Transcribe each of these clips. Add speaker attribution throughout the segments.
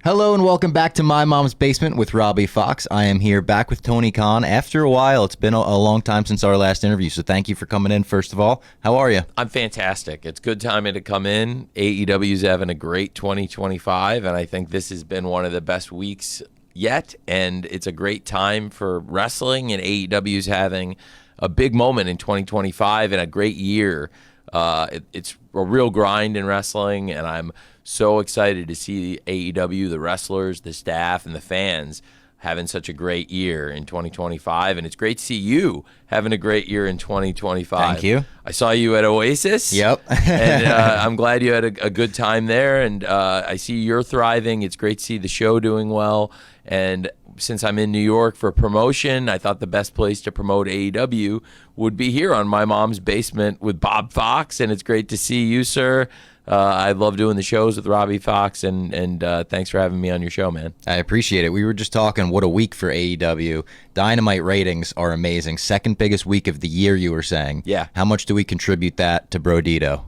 Speaker 1: Hello and welcome back to My Mom's Basement with Robbie Fox. I am here back with Tony Khan. After a while, it's been a long time since our last interview, so thank you for coming in, first of all. How are you?
Speaker 2: I'm fantastic. It's good timing to come in. AEW's having a great 2025, and I think this has been one of the best weeks yet, and it's a great time for wrestling, and AEW's having a big moment in 2025 and a great year. It's a real grind in wrestling, and I'm so excited to see AEW, the wrestlers, the staff, and the fans having such a great year in 2025. And it's great to see you having a great year in 2025.
Speaker 1: Thank you.
Speaker 2: I saw you at Oasis.
Speaker 1: Yep.
Speaker 2: And I'm glad you had a good time there. And I see you're thriving. It's great to see the show doing well. And since I'm in New York for promotion, I thought the best place to promote AEW would be here on My Mom's Basement with Bob Fox. And it's great to see you, sir. I love doing the shows with Robbie Fox, and thanks for having me on your show, man.
Speaker 1: I appreciate it. We were just talking, what a week for AEW. Dynamite ratings are amazing. Second biggest week of the year, you were saying.
Speaker 2: Yeah.
Speaker 1: How much do we contribute that to Brodito?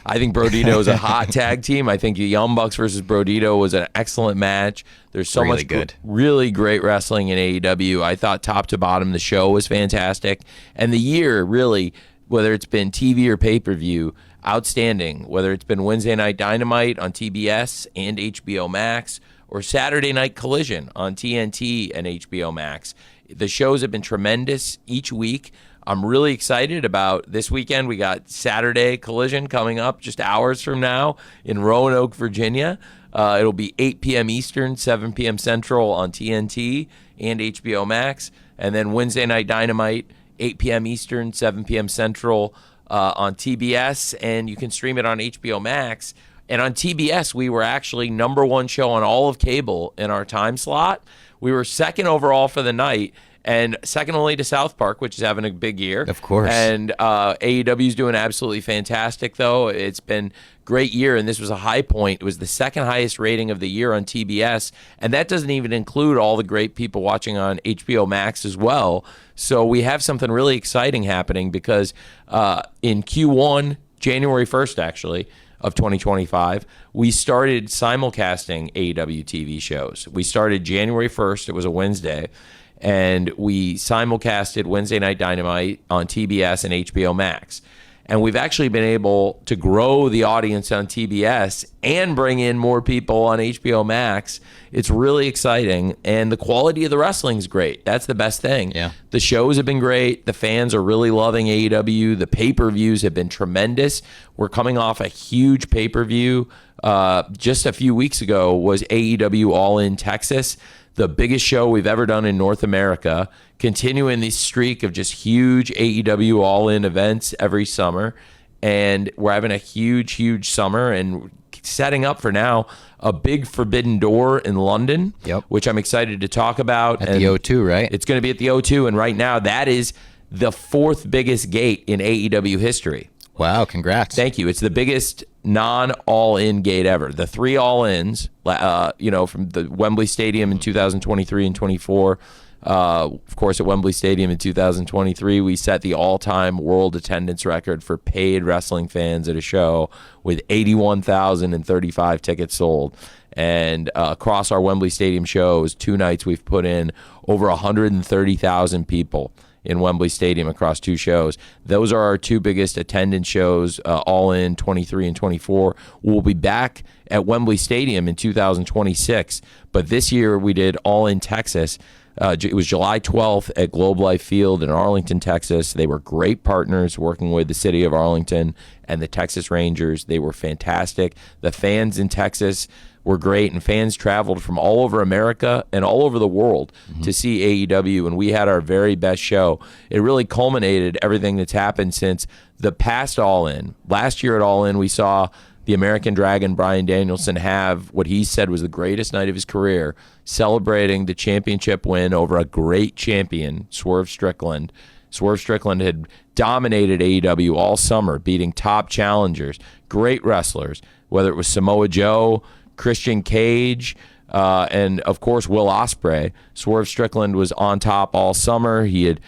Speaker 2: I think Brodito is a hot tag team. I think the Young Bucks versus Brodito was an excellent match. There's so
Speaker 1: really
Speaker 2: much
Speaker 1: good,
Speaker 2: really great wrestling in AEW. I thought top to bottom the show was fantastic. And the year, really, whether it's been TV or pay-per-view, outstanding. Whether it's been Wednesday Night Dynamite on TBS and HBO Max, or Saturday Night Collision on TNT and HBO Max. The shows have been tremendous each week. I'm really excited about this weekend. We got Saturday Collision coming up just hours from now in Roanoke, Virginia. It'll be 8 p.m. Eastern, 7 p.m. Central on TNT and HBO Max. And then Wednesday Night Dynamite, 8 p.m. Eastern, 7 p.m. Central on TBS, and you can stream it on HBO Max. And on TBS, we were actually number one show on all of cable in our time slot. We were second overall for the night, and second only to South Park, which is having a big year.
Speaker 1: Of course.
Speaker 2: And AEW's doing absolutely fantastic, though. It's been great year, and this was a high point. It was the second highest rating of the year on TBS, and that doesn't even include all the great people watching on HBO Max as well. So we have something really exciting happening because in Q1, January 1st, actually, of 2025, we started simulcasting AEW TV shows. We started January 1st. It was a Wednesday. And we simulcasted Wednesday Night Dynamite on TBS and HBO Max. And we've actually been able to grow the audience on TBS and bring in more people on HBO Max. It's really exciting. And the quality of the wrestling is great. That's the best thing.
Speaker 1: Yeah.
Speaker 2: The shows have been great. The fans are really loving AEW. The pay-per-views have been tremendous. We're coming off a huge pay-per-view. Just a few weeks ago was AEW All In Texas, the biggest show we've ever done in North America, continuing this streak of just huge AEW all-in events every summer. And we're having a huge summer and setting up for now a big Forbidden Door in London,
Speaker 1: Yep.
Speaker 2: which I'm excited to talk about.
Speaker 1: At the O2, right?
Speaker 2: It's going to be at the O2, and right now that is the fourth biggest gate in AEW history.
Speaker 1: Wow, congrats.
Speaker 2: Thank you. It's the biggest non-all-in gate ever. The three all-ins, from the Wembley Stadium in 2023 and 24. Of course, at Wembley Stadium in 2023, we set the all-time world attendance record for paid wrestling fans at a show with 81,035 tickets sold. And across our Wembley Stadium shows, 2 nights we've put in over 130,000 people in Wembley Stadium across 2 shows. Those are our 2 biggest attendance shows, all in 23 and 24. We'll be back at Wembley Stadium in 2026, but this year we did All In Texas. It was July 12th at Globe Life Field in Arlington, Texas. They were great partners working with the city of Arlington and the Texas Rangers. They were fantastic. The fans in Texas were great, and fans traveled from all over America and all over the world to see AEW, and we had our very best show. It really culminated everything that's happened since the past All In. Last year at All In, we saw the American Dragon, Bryan Danielson, have what he said was the greatest night of his career, celebrating the championship win over a great champion, Swerve Strickland. Swerve Strickland had dominated AEW all summer, beating top challengers, great wrestlers, whether it was Samoa Joe, Christian Cage, and of course Will Ospreay. Swerve Strickland was on top all summer. He had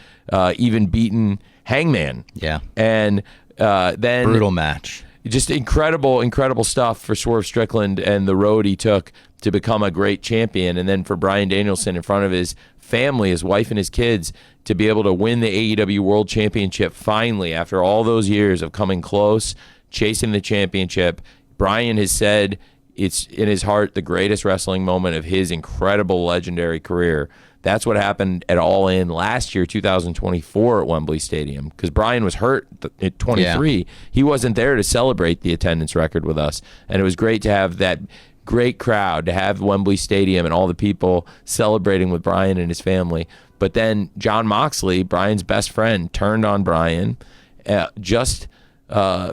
Speaker 2: even beaten Hangman.
Speaker 1: Yeah.
Speaker 2: And then
Speaker 1: brutal match.
Speaker 2: Just incredible stuff for Swerve Strickland and the road he took to become a great champion, and then for Bryan Danielson in front of his family, his wife and his kids, to be able to win the AEW World Championship finally after all those years of coming close, chasing the championship. Bryan has said it's in his heart the greatest wrestling moment of his incredible legendary career. That's what happened at All In last year, 2024 at Wembley Stadium, because Bryan was hurt at 23. Yeah. He wasn't there to celebrate the attendance record with us, and it was great to have that great crowd, to have Wembley Stadium and all the people celebrating with Bryan and his family. But then Jon Moxley, Bryan's best friend, turned on Bryan just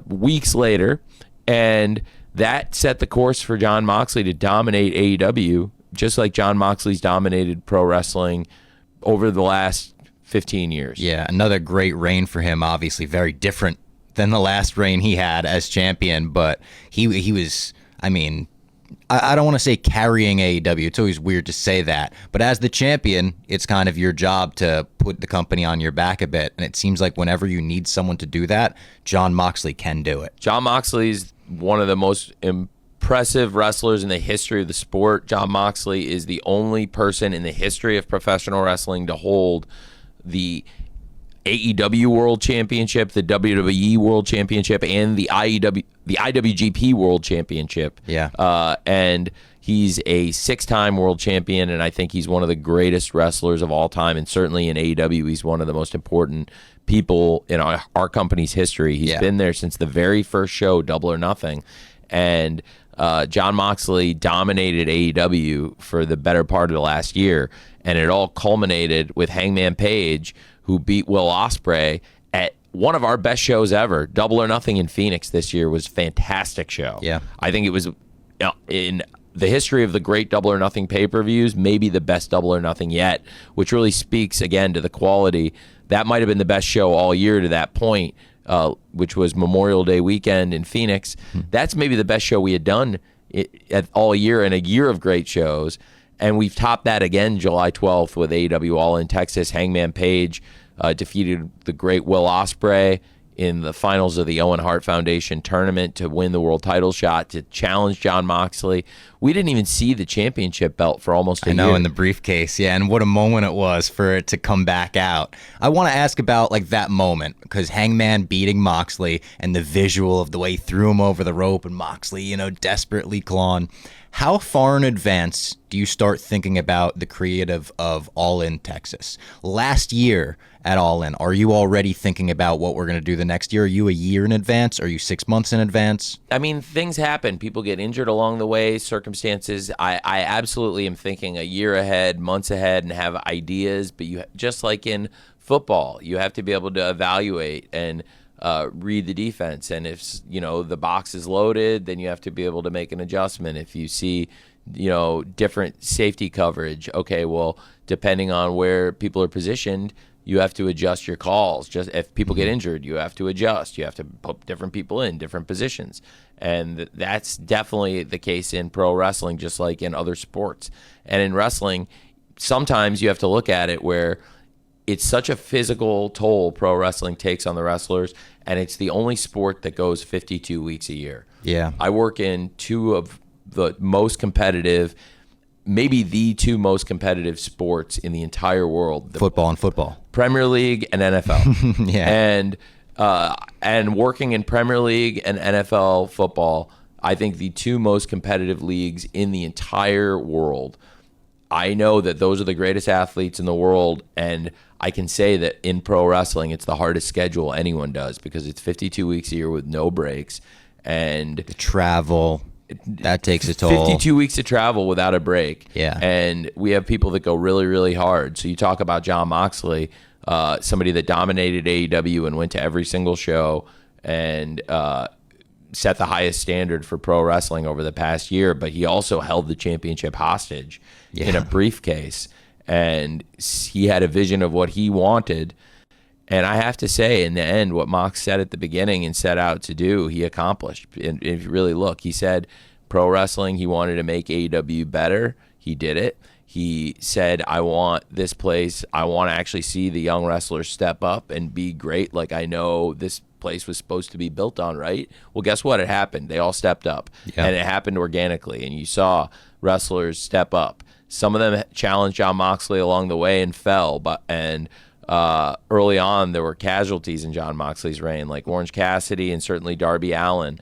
Speaker 2: weeks later, and that set the course for Jon Moxley to dominate AEW, just like Jon Moxley's dominated pro wrestling over the last 15 years.
Speaker 1: Yeah, another great reign for him, obviously very different than the last reign he had as champion, but he was, I mean, I don't want to say carrying AEW. It's always weird to say that. But as the champion, it's kind of your job to put the company on your back a bit. And it seems like whenever you need someone to do that, Jon Moxley can do it.
Speaker 2: Jon Moxley's one of the most impressive wrestlers in the history of the sport. Jon Moxley is the only person in the history of professional wrestling to hold the AEW World Championship, the WWE World Championship, and the IWGP World Championship.
Speaker 1: Yeah.
Speaker 2: And he's a 6-time world champion, and I think he's one of the greatest wrestlers of all time. And certainly in AEW, he's one of the most important people in our company's history. He's been there since the very first show, Double or Nothing. And Jon Moxley dominated AEW for the better part of the last year, and it all culminated with Hangman Page, who beat Will Ospreay at one of our best shows ever. Double or Nothing in Phoenix this year was a fantastic show.
Speaker 1: Yeah.
Speaker 2: I think it was, in the history of the great Double or Nothing pay-per-views, maybe the best Double or Nothing yet, which really speaks, again, to the quality. That might have been the best show all year to that point, which was Memorial Day weekend in Phoenix. That's maybe the best show we had done all year, in a year of great shows. And we've topped that again July 12th with AEW All in Texas. Hangman Page defeated the great Will Ospreay in the finals of the Owen Hart Foundation tournament to win the world title shot, to challenge Jon Moxley. We didn't even see the championship belt for almost a year.
Speaker 1: I know, in the briefcase, yeah, and what a moment it was for it to come back out. I want to ask about that moment, because Hangman beating Moxley and the visual of the way he threw him over the rope and Moxley, desperately clawing. How far in advance do you start thinking about the creative of All In Texas? Last year at All In, are you already thinking about what we're going to do the next year? Are you a year in advance? Are you 6 months in advance?
Speaker 2: I mean, things happen. People get injured along the way, circumstances. I absolutely am thinking a year ahead, months ahead, and have ideas. But you, just like in football, you have to be able to evaluate and read the defense, and if the box is loaded, then you have to be able to make an adjustment. If you see different safety coverage, okay, well, depending on where people are positioned, you have to adjust your calls. Just if people get injured, you have to adjust. You have to put different people in different positions, and that's definitely the case in pro wrestling, just like in other sports. And in wrestling, sometimes you have to look at it where it's such a physical toll pro wrestling takes on the wrestlers, and it's the only sport that goes 52 weeks a year.
Speaker 1: Yeah.
Speaker 2: I work in two of the most competitive, maybe the two most competitive sports in the entire world.
Speaker 1: Football and football.
Speaker 2: Premier League and NFL.
Speaker 1: Yeah.
Speaker 2: And working in Premier League and NFL football, I think the two most competitive leagues in the entire world. I know that those are the greatest athletes in the world, and I can say that in pro wrestling, it's the hardest schedule anyone does, because it's 52 weeks a year with no breaks. And
Speaker 1: the travel, that takes a toll.
Speaker 2: 52 weeks of travel without a break.
Speaker 1: Yeah.
Speaker 2: And we have people that go really, really hard. So you talk about Jon Moxley, somebody that dominated AEW and went to every single show and set the highest standard for pro wrestling over the past year, but he also held the championship hostage in a briefcase, and he had a vision of what he wanted. And I have to say, in the end, what Mox said at the beginning and set out to do, he accomplished. And if you really look, he said pro wrestling, he wanted to make AEW better. He did it. He said, I want this place, I want to actually see the young wrestlers step up and be great like I know this place was supposed to be built on, right? Well, guess what? It happened. They all stepped up, and it happened organically. And you saw wrestlers step up. Some of them challenged Jon Moxley along the way and fell, and early on there were casualties in Jon Moxley's reign, like Orange Cassidy and certainly Darby Allin.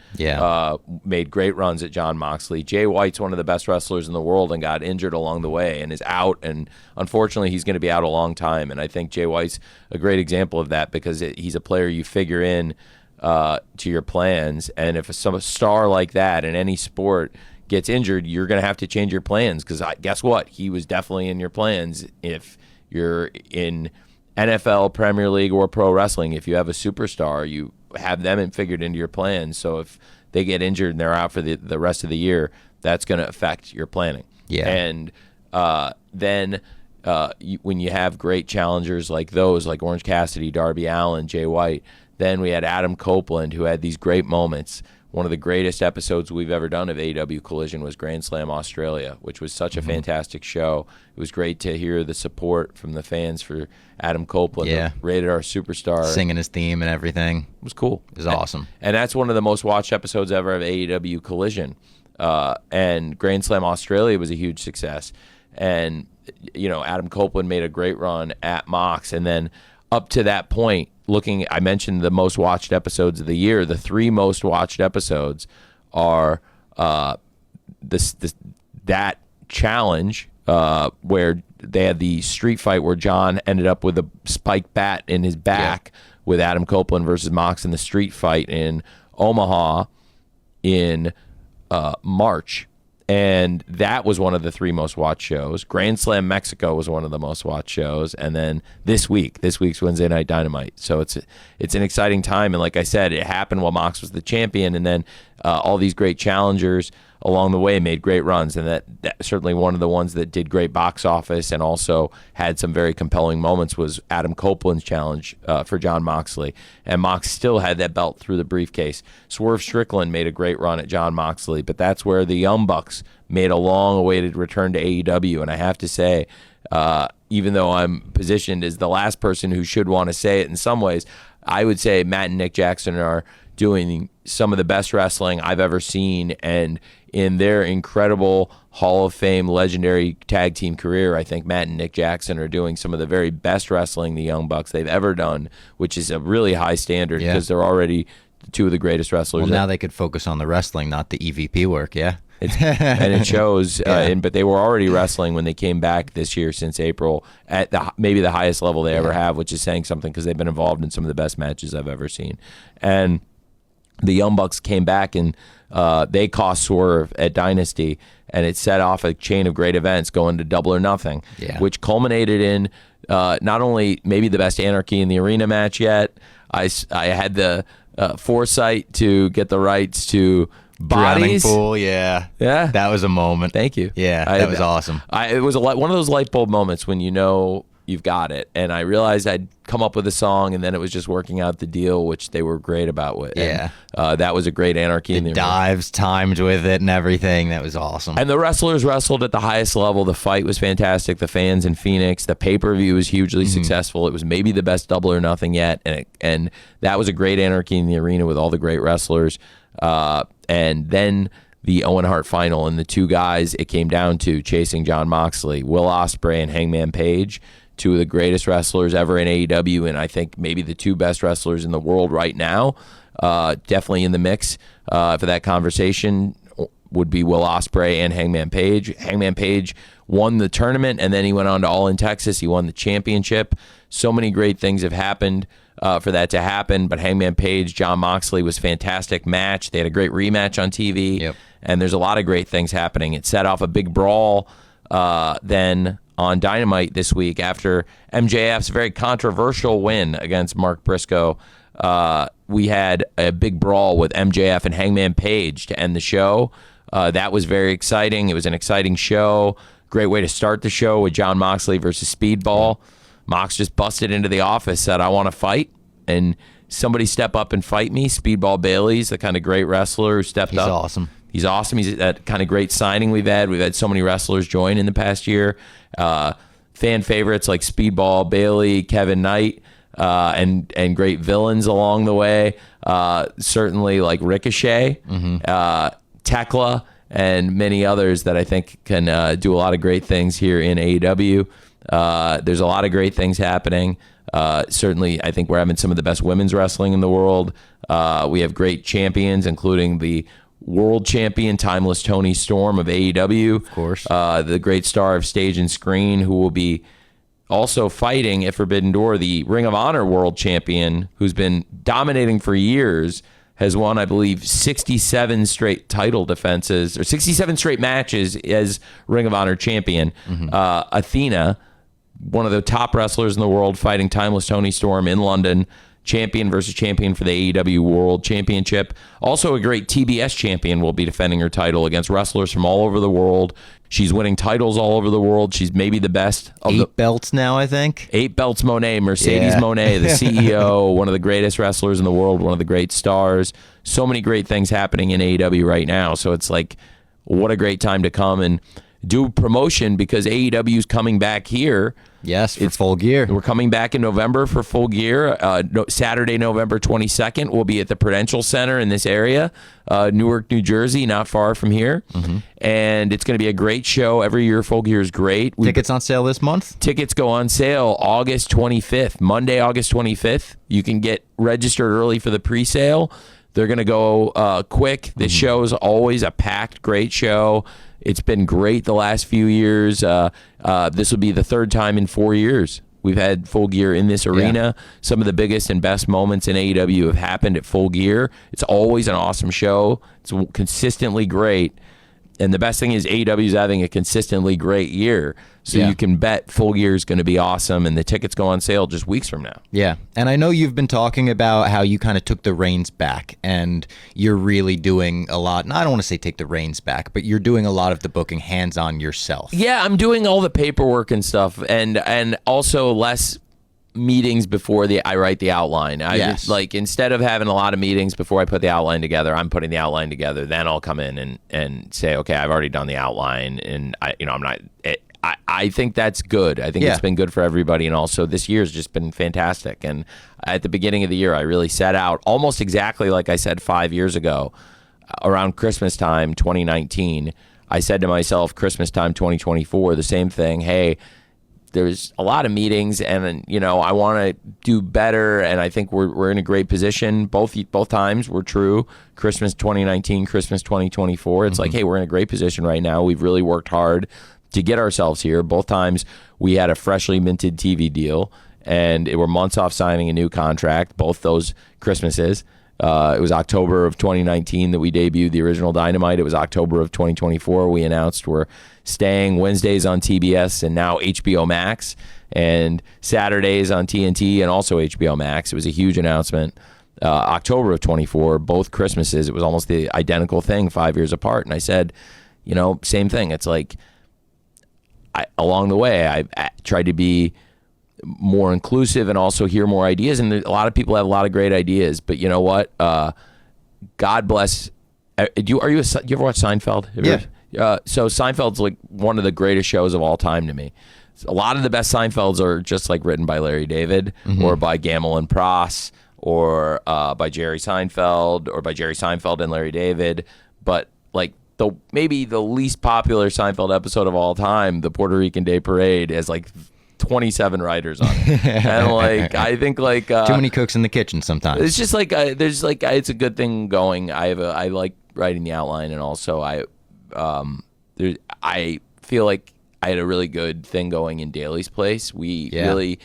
Speaker 2: Made great runs at Jon Moxley. Jay White's one of the best wrestlers in the world and got injured along the way and is out, and unfortunately he's going to be out a long time. And I think Jay White's a great example of that, because he's a player you figure in to your plans, and if a star like that in any sport gets injured, you're going to have to change your plans, because guess what? He was definitely in your plans if you're in NFL, Premier League, or pro wrestling. If you have a superstar, you have them figured into your plans. So if they get injured and they're out for the rest of the year, that's going to affect your planning. And then when you have great challengers like those, like Orange Cassidy, Darby Allin, Jay White, then we had Adam Copeland, who had these great moments. One of the greatest episodes we've ever done of AEW Collision was Grand Slam Australia, which was such a fantastic show. It was great to hear the support from the fans for Adam Copeland, Rated R Superstar.
Speaker 1: Singing his theme and everything.
Speaker 2: It was cool.
Speaker 1: It was awesome.
Speaker 2: And that's one of the most watched episodes ever of AEW Collision. And Grand Slam Australia was a huge success. And, Adam Copeland made a great run at Mox. And then up to that point, I mentioned the most watched episodes of the year. The 3 most watched episodes are that challenge where they had the street fight where John ended up with a spiked bat in his back with Adam Copeland versus Mox in the street fight in Omaha in March. And that was one of the 3 most watched shows. Grand Slam Mexico was one of the most watched shows. And then this week's Wednesday Night Dynamite. So it's an exciting time. And like I said, it happened while Mox was the champion. And then all these great challengers along the way made great runs. And that certainly one of the ones that did great box office and also had some very compelling moments was Adam Copeland's challenge for Jon Moxley. And Mox still had that belt through the briefcase. Swerve Strickland made a great run at Jon Moxley, but that's where the Young Bucks made a long-awaited return to AEW. And I have to say, even though I'm positioned as the last person who should want to say it in some ways, I would say Matt and Nick Jackson are doing some of the best wrestling I've ever seen, and in their incredible Hall of Fame legendary tag team career, I think Matt and Nick Jackson are doing some of the very best wrestling the Young Bucks they've ever done, which is a really high standard because they're already 2 of the greatest wrestlers.
Speaker 1: Well, now they could focus on the wrestling, not the EVP work, and
Speaker 2: it shows. But they were already wrestling when they came back this year since April at maybe the highest level they ever have, which is saying something because they've been involved in some of the best matches I've ever seen. And the Young Bucks came back and they cost Swerve at Dynasty, and it set off a chain of great events going to Double or Nothing, which culminated in not only maybe the best Anarchy in the Arena match yet. I had the foresight to get the rights to Bodies.
Speaker 1: Pool, that was a moment.
Speaker 2: Thank you.
Speaker 1: That was awesome.
Speaker 2: It was one of those light bulb moments when you've got it. And I realized I'd come up with a song, and then it was just working out the deal, which they were great about. That was a great Anarchy in the
Speaker 1: dives timed with it and everything. That was awesome.
Speaker 2: And the wrestlers wrestled at the highest level. The fight was fantastic. The fans in Phoenix. The pay-per-view was hugely successful. It was maybe the best Double or Nothing yet. And that was a great Anarchy in the Arena with all the great wrestlers. And then the Owen Hart final, and the 2 guys it came down to chasing Jon Moxley, Will Ospreay and Hangman Page, 2 of the greatest wrestlers ever in AEW, and I think maybe the 2 best wrestlers in the world right now. Definitely in the mix for that conversation would be Will Ospreay and Hangman Page. Hangman Page won the tournament, and then he went on to All in Texas. He won the championship. So many great things have happened for that to happen, but Hangman Page, Jon Moxley was a fantastic match. They had a great rematch on TV, and there's a lot of great things happening. It set off a big brawl then on Dynamite this week after MJF's very controversial win against Mark Briscoe. We had a big brawl with MJF and Hangman Page to end the show. That was very exciting. It was an exciting show. Great way to start the show with Jon Moxley versus Speedball. Mox just busted into the office, said, "I want to fight," and somebody step up and fight me. Speedball Bailey's the kind of great wrestler who stepped up.
Speaker 1: He's awesome.
Speaker 2: He's awesome. He's that kind of great signing we've had. We've had so many wrestlers join in the past year. Fan favorites like Speedball Bailey, Kevin Knight. and great villains along the way. Certainly like Ricochet, Tekla, and many others that I think can do a lot of great things here in AEW. There's a lot of great things happening. Certainly, I think we're having some of the best women's wrestling in the world. We have great champions, including the world champion, Timeless Toni Storm of AEW.
Speaker 1: Of course.
Speaker 2: The great star of stage and screen, who will be also fighting at Forbidden Door, the Ring of Honor world champion, who's been dominating for years, has won, I believe, 67 straight title defenses, or 67 straight matches as Ring of Honor champion. Athena, one of the top wrestlers in the world, fighting Timeless Toni Storm in London, champion versus champion for the AEW World Championship. Also a great TBS champion will be defending her title against wrestlers from all over the world. She's winning titles all over the world. She's maybe the best of
Speaker 1: 8 belts now, I think.
Speaker 2: 8 belts. Mercedes Moné, the CEO, one of the greatest wrestlers in the world, one of the great stars. So many great things happening in AEW right now. So it's like, what a great time to come and do promotion, because AEW is coming back here.
Speaker 1: Yes, for Full Gear.
Speaker 2: We're coming back in November for Full Gear. Saturday, November 22nd, we'll be at the Prudential Center in this area, Newark, New Jersey, not far from here. And it's going to be a great show. Every year, Full Gear is great.
Speaker 1: Tickets on sale this month?
Speaker 2: Tickets go on sale August 25th, Monday, August 25th. You can get registered early for the pre-sale. They're going to go quick. The show is always a packed, great show. It's been great the last few years. This will be the third time in 4 years we've had Full Gear in this arena. Some of the biggest and best moments in AEW have happened at Full Gear. It's always an awesome show. It's consistently great. And the best thing is AEW is having a consistently great year. So you can bet Full Gear is going to be awesome, and the tickets go on sale just weeks from now.
Speaker 1: Yeah. And I know you've been talking about how you kind of took the reins back, and you're really doing a lot. And I don't want to say take the reins back, but you're doing a lot of the booking hands-on yourself.
Speaker 2: Yeah, I'm doing all the paperwork and stuff, and also less meetings before I write the outline. Just, like, instead of having a lot of meetings before I put the outline together, I'm putting the outline together. Then I'll come in and say, okay, I've already done the outline, and I'm not. I think that's good. I think it's been good for everybody, and also this year's just been fantastic. And at the beginning of the year, I really set out almost exactly like I said 5 years ago, around Christmas time, 2019. I said to myself, Christmas time, 2024, the same thing. Hey, there's a lot of meetings, and I want to do better, and I think we're in a great position. Both times were true. Christmas 2019, Christmas 2024. It's like, hey, we're in a great position right now. We've really worked hard to get ourselves here. Both times we had a freshly minted TV deal, and we're months off signing a new contract. Both those Christmases. It was October of 2019 that we debuted the original Dynamite. It was October of 2024 we announced we're staying Wednesdays on TBS and now HBO Max, and Saturdays on TNT and also HBO Max. It was a huge announcement. October of 24, both Christmases, it was almost the identical thing, 5 years apart. And I said, same thing. It's like, along the way, I tried to be more inclusive and also hear more ideas. And a lot of people have a lot of great ideas, but you know what? God bless. Do you ever watch Seinfeld? So Seinfeld's like one of the greatest shows of all time to me. A lot of the best Seinfelds are just like written by Larry David or by Gamble and Pross or by Jerry Seinfeld or by Jerry Seinfeld and Larry David. But like maybe the least popular Seinfeld episode of all time, the Puerto Rican Day Parade, has like 27 writers on it. And like, I think like
Speaker 1: too many cooks in the kitchen sometimes.
Speaker 2: It's just like it's a good thing going. I like writing the outline, and also I feel like I had a really good thing going in Daly's Place. We really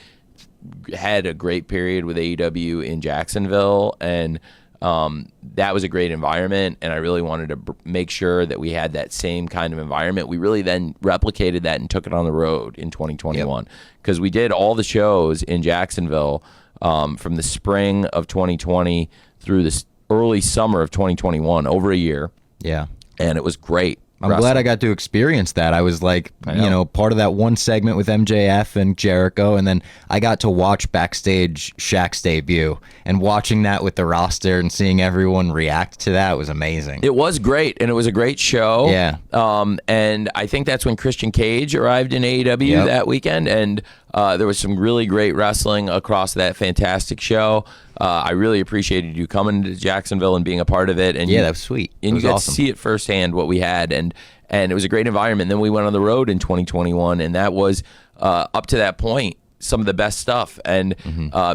Speaker 2: had a great period with AEW in Jacksonville, and that was a great environment, and I really wanted to make sure that we had that same kind of environment. We really then replicated that and took it on the road in 2021, because we did all the shows in Jacksonville from the spring of 2020 through the early summer of 2021, over a year.
Speaker 1: Yeah.
Speaker 2: And it was great.
Speaker 1: I'm glad I got to experience that. I was like, part of that one segment with MJF and Jericho, and then I got to watch backstage Shaq's debut, and watching that with the roster and seeing everyone react to that was amazing.
Speaker 2: It was great, and it was a great show.
Speaker 1: Yeah.
Speaker 2: And I think that's when Christian Cage arrived in AEW that weekend, and there was some really great wrestling across that fantastic show. I really appreciated you coming to Jacksonville and being a part of it. And
Speaker 1: that was sweet.
Speaker 2: And you got
Speaker 1: awesome.
Speaker 2: to see it firsthand what we had, and it was a great environment. Then we went on the road in 2021, and that was up to that point some of the best stuff. And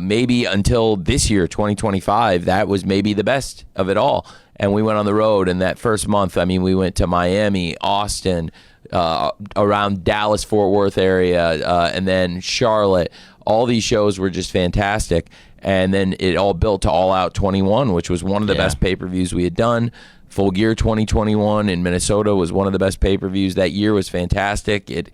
Speaker 2: maybe until this year, 2025, that was maybe the best of it all. And we went on the road, and that first month, I mean, we went to Miami, Austin, around Dallas, Fort Worth area, and then Charlotte. All these shows were just fantastic. And then it all built to All Out 21, which was one of the best pay-per-views we had done. Full Gear 2021 in Minnesota was one of the best pay-per-views. That year was fantastic. It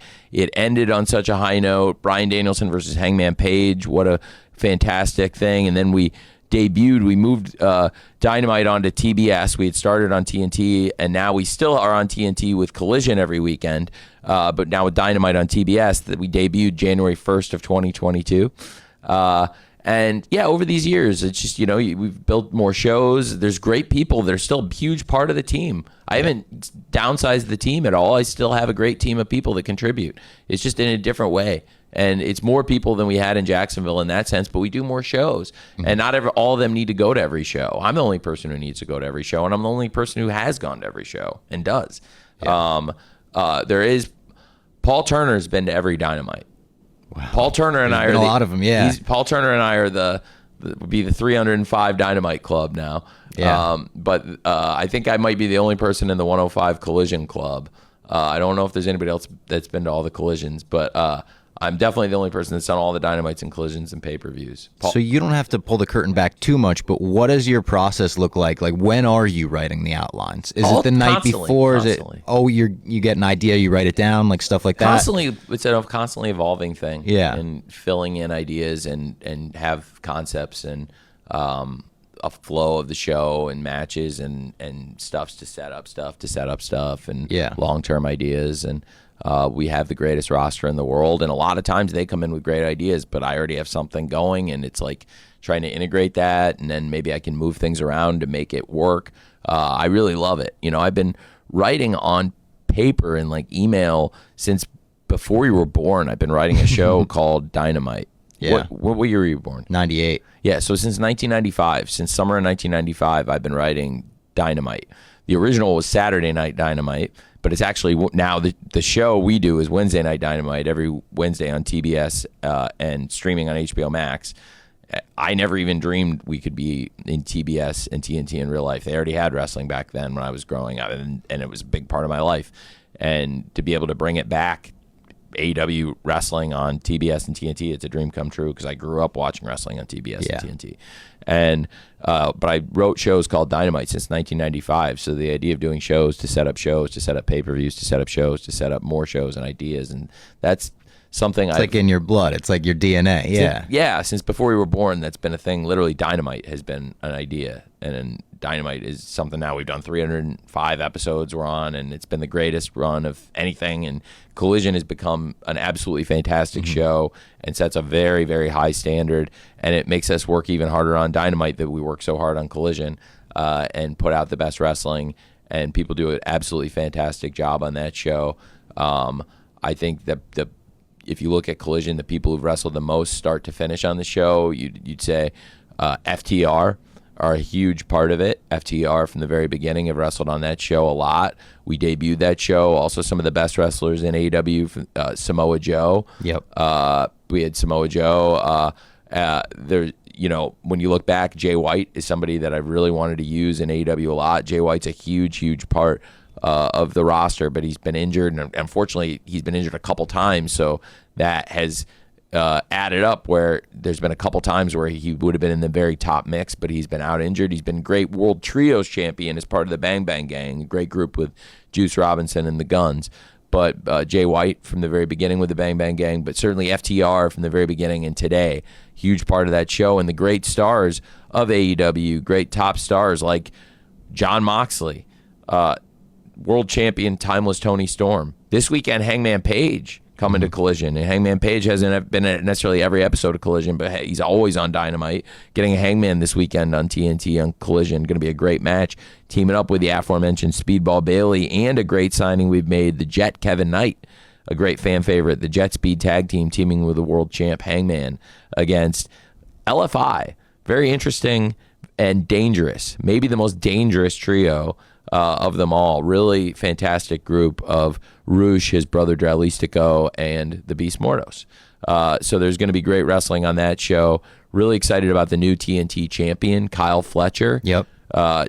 Speaker 2: ended on such a high note. Bryan Danielson versus Hangman Page, what a fantastic thing. And then we debuted. We moved Dynamite onto TBS. We had started on TNT, and now we still are on TNT with Collision every weekend. But now with Dynamite on TBS, that we debuted January 1st of 2022. And yeah, over these years, it's just, we've built more shows. There's great people. They're still a huge part of the team. I haven't downsized the team at all. I still have a great team of people that contribute. It's just in a different way. And it's more people than we had in Jacksonville in that sense, but we do more shows. And not all of them need to go to every show. I'm the only person who needs to go to every show, and I'm the only person who has gone to every show and does.
Speaker 1: Yeah.
Speaker 2: There is Paul Turner's been to every Dynamite.
Speaker 1: Wow.
Speaker 2: Paul Turner and I are
Speaker 1: a lot of them. Yeah,
Speaker 2: Paul Turner and I are would be the 305 Dynamite Club now.
Speaker 1: Yeah.
Speaker 2: But I think I might be the only person in the 105 Collision Club. I don't know if there's anybody else that's been to all the collisions, but I'm definitely the only person that's done all the Dynamites and collisions and pay-per-views.
Speaker 1: So you don't have to pull the curtain back too much, but what does your process look like? Like, when are you writing the outlines? Is it the night before?
Speaker 2: Constantly.
Speaker 1: Is it, you get an idea, you write it down, like stuff like that?
Speaker 2: Constantly, it's a constantly evolving thing.
Speaker 1: Yeah.
Speaker 2: And filling in ideas and have concepts and a flow of the show and matches and stuffs to set up stuff and long-term ideas. And we have the greatest roster in the world, and a lot of times they come in with great ideas, but I already have something going, and it's like trying to integrate that, and then maybe I can move things around to make it work. I really love it. I've been writing on paper and like email since before you were born. I've been writing a show called Dynamite.
Speaker 1: Yeah.
Speaker 2: What year were you born?
Speaker 1: 98.
Speaker 2: Yeah, so since 1995, since summer of 1995, I've been writing Dynamite. The original was Saturday Night Dynamite, but it's actually now the show we do is Wednesday Night Dynamite every Wednesday on TBS and streaming on HBO Max. I never even dreamed we could be in TBS and TNT in real life. They already had wrestling back then when I was growing up, and it was a big part of my life. And to be able to bring it back, AEW wrestling on TBS and TNT, it's a dream come true because I grew up watching wrestling on TBS and TNT. And but I wrote shows called Dynamite since 1995. So the idea of doing shows, to set up pay-per-views, to set up shows, to set up more shows and ideas, and that's something
Speaker 1: it's like in your blood. It's like your DNA. Yeah.
Speaker 2: Since before we were born, that's been a thing. Literally, Dynamite has been an idea, and then Dynamite is something now we've done 305 episodes we're on, and it's been the greatest run of anything. And Collision has become an absolutely fantastic show and sets a very, very high standard, and it makes us work even harder on Dynamite that we work so hard on Collision and put out the best wrestling, and people do an absolutely fantastic job on that show. I think that if you look at Collision, the people who've wrestled the most start to finish on the show, you'd say FTR are a huge part of it. FTR from the very beginning have wrestled on that show a lot. We debuted that show. Also, some of the best wrestlers in AEW, Samoa Joe.
Speaker 1: Yep.
Speaker 2: We had Samoa Joe. When you look back, Jay White is somebody that I really wanted to use in AEW a lot. Jay White's a huge, huge part of the roster, but he's been injured, and unfortunately, he's been injured a couple times. So that has added up where there's been a couple times where he would have been in the very top mix, but he's been out injured. He's been great World Trios champion as part of the Bang Bang Gang, a great group with Juice Robinson and the Guns. But Jay White from the very beginning with the Bang Bang Gang, but certainly FTR from the very beginning and today, huge part of that show. And the great stars of AEW, great top stars like Jon Moxley, world champion Timeless Tony Storm. This weekend, Hangman Page coming to Collision. And Hangman Page hasn't been at necessarily every episode of Collision, but he's always on Dynamite. Getting a Hangman this weekend on TNT on Collision. Going to be a great match. Teaming up with the aforementioned Speedball Bailey, and a great signing we've made, the Jet Kevin Knight, a great fan favorite. The Jet Speed Tag Team teaming with the world champ Hangman against LFI. Very interesting and dangerous. Maybe the most dangerous trio of them all. Really fantastic group of Roosh, his brother Dralistico, and the Beast Mordos. So there's going to be great wrestling on that show. Really excited about the new TNT champion, Kyle Fletcher.
Speaker 1: Yep.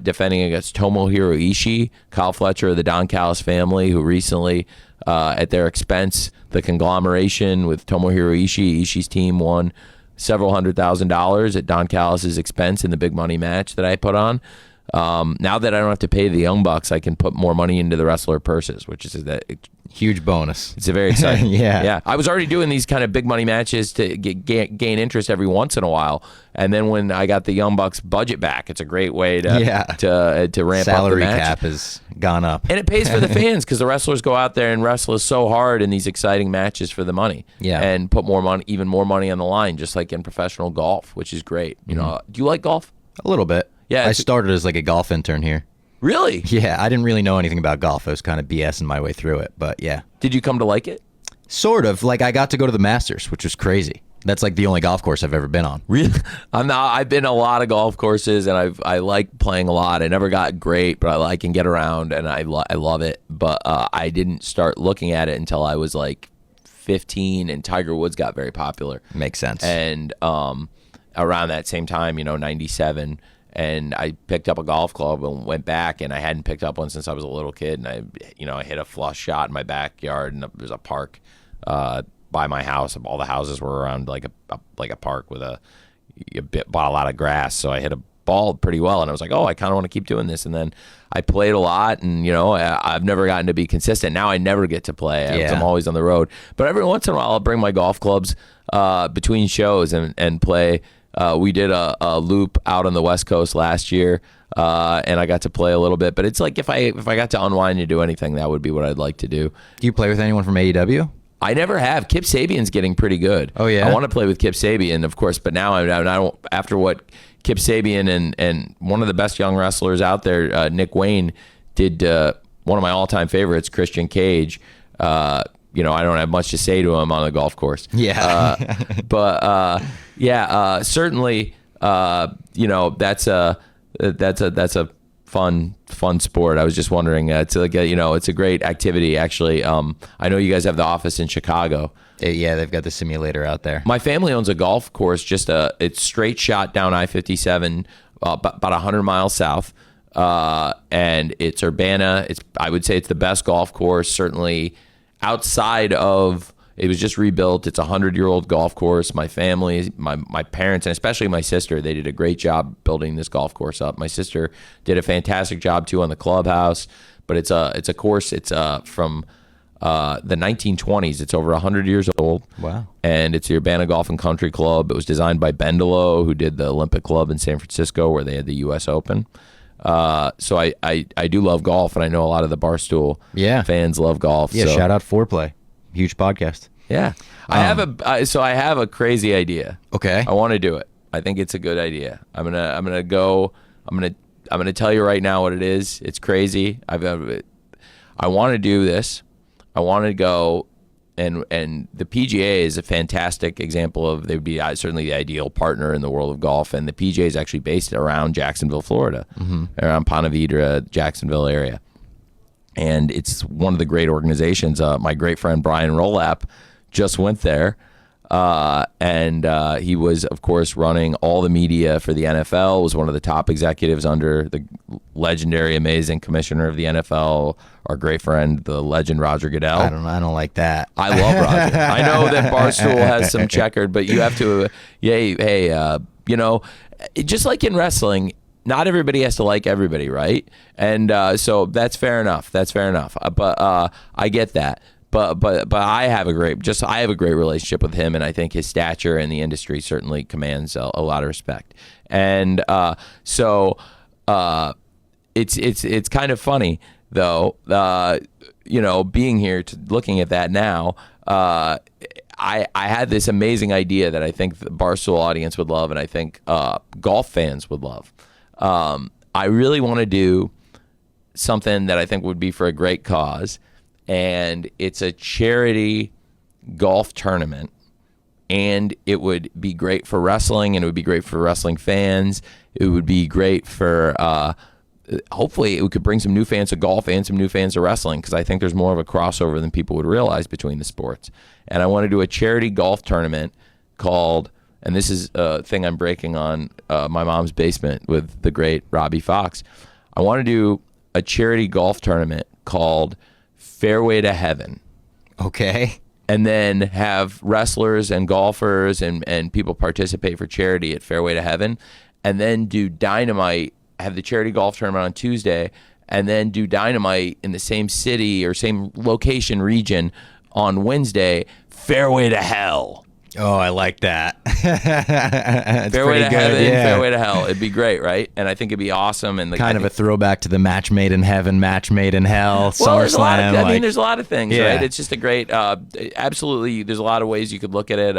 Speaker 2: Defending against Tomohiro Ishii. Kyle Fletcher of the Don Callis family, who recently, at their expense, the conglomeration with Tomohiro Ishii, Ishii's team won several $100,000 at Don Callis' expense in the big money match that I put on. Now that I don't have to pay the Young Bucks, I can put more money into the wrestler purses, which is that
Speaker 1: huge bonus.
Speaker 2: It's a very exciting.
Speaker 1: Yeah.
Speaker 2: I was already doing these kind of big money matches to gain interest every once in a while, and then when I got the Young Bucks budget back, it's a great way to ramp up the
Speaker 1: salary
Speaker 2: match.
Speaker 1: cap has gone up,
Speaker 2: and it pays for the fans because the wrestlers go out there and wrestle so hard in these exciting matches for the money. And put more money, even more money on the line, just like in professional golf, which is great. You know, do you like golf?
Speaker 1: a little bit.
Speaker 2: Yeah,
Speaker 1: I started as like a golf intern here.
Speaker 2: Really?
Speaker 1: Yeah, I didn't really know anything about golf. I was kind of BSing my way through it, but yeah.
Speaker 2: Did you come to like it?
Speaker 1: Sort of. Like, I got to go to the Masters, which was crazy. That's like the only golf course I've ever been on.
Speaker 2: Really? I've been a lot of golf courses, and I like playing a lot. I never got great, but I can get around, and I love it. But I didn't start looking at it until I was like 15, and Tiger Woods got very popular.
Speaker 1: Makes sense.
Speaker 2: And around that same time, 97, and I picked up a golf club and went back, and I hadn't picked up one since I was a little kid. And I hit a flush shot in my backyard, and there's a park by my house. All the houses were around like a park with bought a lot of grass. So I hit a ball pretty well, and I was like, oh, I kind of want to keep doing this. And then I played a lot, and I've never gotten to be consistent. Now I never get to play. I'm always on the road. But every once in a while, I'll bring my golf clubs between shows and play. We did a loop out on the West Coast last year, and I got to play a little bit. But it's like if I got to unwind and do anything, that would be what I'd like to do.
Speaker 1: Do you play with anyone from AEW?
Speaker 2: I never have. Kip Sabian's getting pretty good.
Speaker 1: Oh, yeah?
Speaker 2: I want to play with Kip Sabian, of course, but now I don't. After what Kip Sabian and one of the best young wrestlers out there, Nick Wayne, did one of my all-time favorites, Christian Cage. I don't have much to say to him on the golf course.
Speaker 1: Yeah.
Speaker 2: Certainly, that's a fun sport. I was just wondering, it's a great activity, actually. I know you guys have the office in Chicago.
Speaker 1: Yeah, they've got the simulator out there.
Speaker 2: My family owns a golf course, it's straight shot down I-57, about 100 miles south. And it's Urbana. I would say it's the best golf course, certainly outside of, it was just rebuilt. It's a 100-year-old golf course. My family, my parents, and especially my sister, they did a great job building this golf course up. My sister did a fantastic job too on the clubhouse, but it's a course. It's from the 1920s. It's over 100 years old.
Speaker 1: Wow.
Speaker 2: And it's the Urbana Golf and Country Club. It was designed by Bendelo, who did the Olympic Club in San Francisco, where they had the U.S. Open. So I do love golf, and I know a lot of the Barstool fans love golf.
Speaker 1: Yeah, shout out Foreplay. Huge podcast.
Speaker 2: Yeah. I have a crazy idea.
Speaker 1: Okay.
Speaker 2: I want to do it. I think it's a good idea. I'm going to tell you right now what it is. It's crazy. I want to do this. I want to go, and the PGA is a fantastic example of, they would be certainly the ideal partner in the world of golf. And the PGA is actually based around Jacksonville, Florida, around Ponte Vedra, Jacksonville area. And it's one of the great organizations. My great friend Brian Rolap just went there, and he was, of course, running all the media for the NFL, was one of the top executives under the legendary, amazing commissioner of the NFL, our great friend, the legend Roger Goodell.
Speaker 1: I don't like that.
Speaker 2: I love Roger. I know that Barstool has some checkered, but you have to, just like in wrestling, not everybody has to like everybody, right? And so that's fair enough. But I get that. But I have a great relationship with him, and I think his stature in the industry certainly commands a lot of respect. And so it's kind of funny though, being here looking at that now, I had this amazing idea that I think the Barstool audience would love, and I think golf fans would love. I really want to do something that I think would be for a great cause, and it's a charity golf tournament, and it would be great for wrestling, and it would be great for wrestling fans. It would be great for hopefully it could bring some new fans to golf and some new fans to wrestling, because I think there's more of a crossover than people would realize between the sports. And I want to do a charity golf tournament called, and this is a thing I'm breaking on my mom's basement with the great Robbie Fox. I want to do a charity golf tournament called Fairway to Heaven.
Speaker 1: Okay.
Speaker 2: And then have wrestlers and golfers and people participate for charity at Fairway to Heaven. And then do Dynamite, have the charity golf tournament on Tuesday, and then do Dynamite in the same city or same location region on Wednesday, Fairway to Hell.
Speaker 1: Oh, I like that.
Speaker 2: Fairway to Heaven, yeah. Fairway to Hell. It'd be great, right? And I think it'd be awesome. And
Speaker 1: kind of a throwback to the match made in heaven, match made in hell, SummerSlam.
Speaker 2: There's a lot of things, yeah. Right? It's just a great, absolutely, there's a lot of ways you could look at it,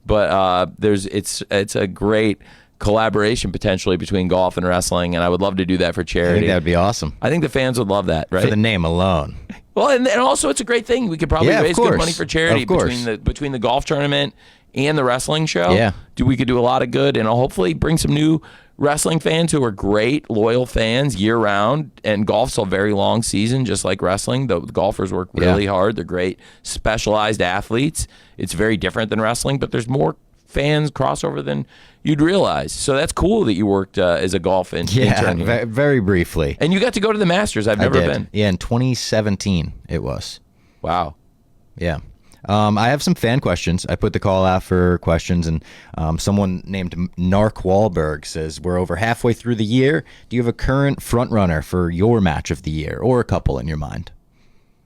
Speaker 2: but it's a great collaboration potentially between golf and wrestling, and I would love to do that for charity.
Speaker 1: I think that would be awesome.
Speaker 2: I think the fans would love that, right?
Speaker 1: For the name alone.
Speaker 2: Well, and also it's a great thing. We could probably raise good money for charity between the golf tournament and the wrestling show.
Speaker 1: Yeah.
Speaker 2: We could do a lot of good, and I'll hopefully bring some new wrestling fans who are great, loyal fans year round. And golf's a very long season, just like wrestling. The golfers work really hard. They're great, specialized athletes. It's very different than wrestling, but there's more fans crossover than you'd realize. So that's cool that you worked as a golf intern.
Speaker 1: Yeah, very briefly.
Speaker 2: And you got to go to the Masters. I've never been.
Speaker 1: Yeah, in 2017 it was.
Speaker 2: Wow.
Speaker 1: Yeah. I have some fan questions. I put the call out for questions, and someone named Narc Wahlberg says, we're over halfway through the year. Do you have a current front runner for your match of the year, or a couple in your mind?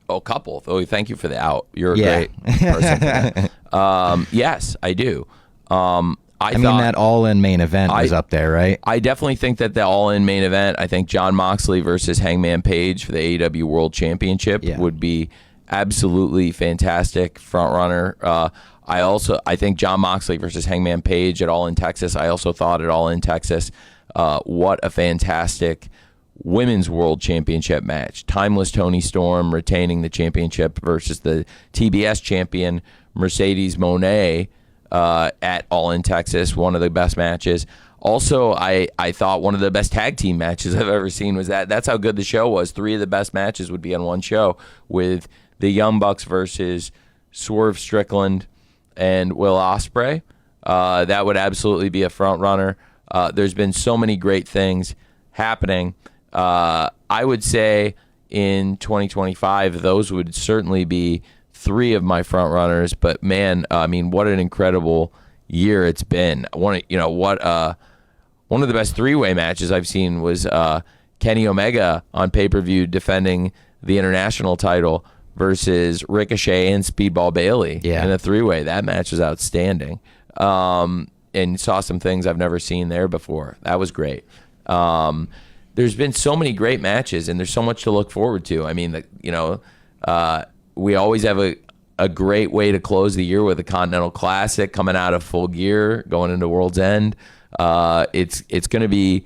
Speaker 2: Oh, couple. Oh, thank you for the out. You're a great person for that. Yes, I do. I mean,
Speaker 1: that All-In main event was up there, right?
Speaker 2: I definitely think that the All-In main event, I think Jon Moxley versus Hangman Page for the AEW World Championship would be absolutely fantastic front runner. I think Jon Moxley versus Hangman Page at All In Texas. I also thought at All In Texas, what a fantastic women's world championship match. Timeless Toni Storm retaining the championship versus the TBS champion Mercedes Moné at All In Texas. One of the best matches. Also, I thought one of the best tag team matches I've ever seen was that. That's how good the show was. 3 of the best matches would be on one show, with the Young Bucks versus Swerve Strickland and Will Ospreay. That would absolutely be a front runner. There's been so many great things happening. I would say in 2025, those would certainly be 3 of my front runners. But man, I mean, what an incredible year it's been. One of the best 3-way matches I've seen was Kenny Omega on pay-per-view defending the international title versus Ricochet and Speedball Bailey in a 3-way. That match was outstanding. And saw some things I've never seen there before. That was great. There's been so many great matches, and there's so much to look forward to. I mean, we always have a great way to close the year with a Continental Classic coming out of Full Gear, going into World's End. It's going to be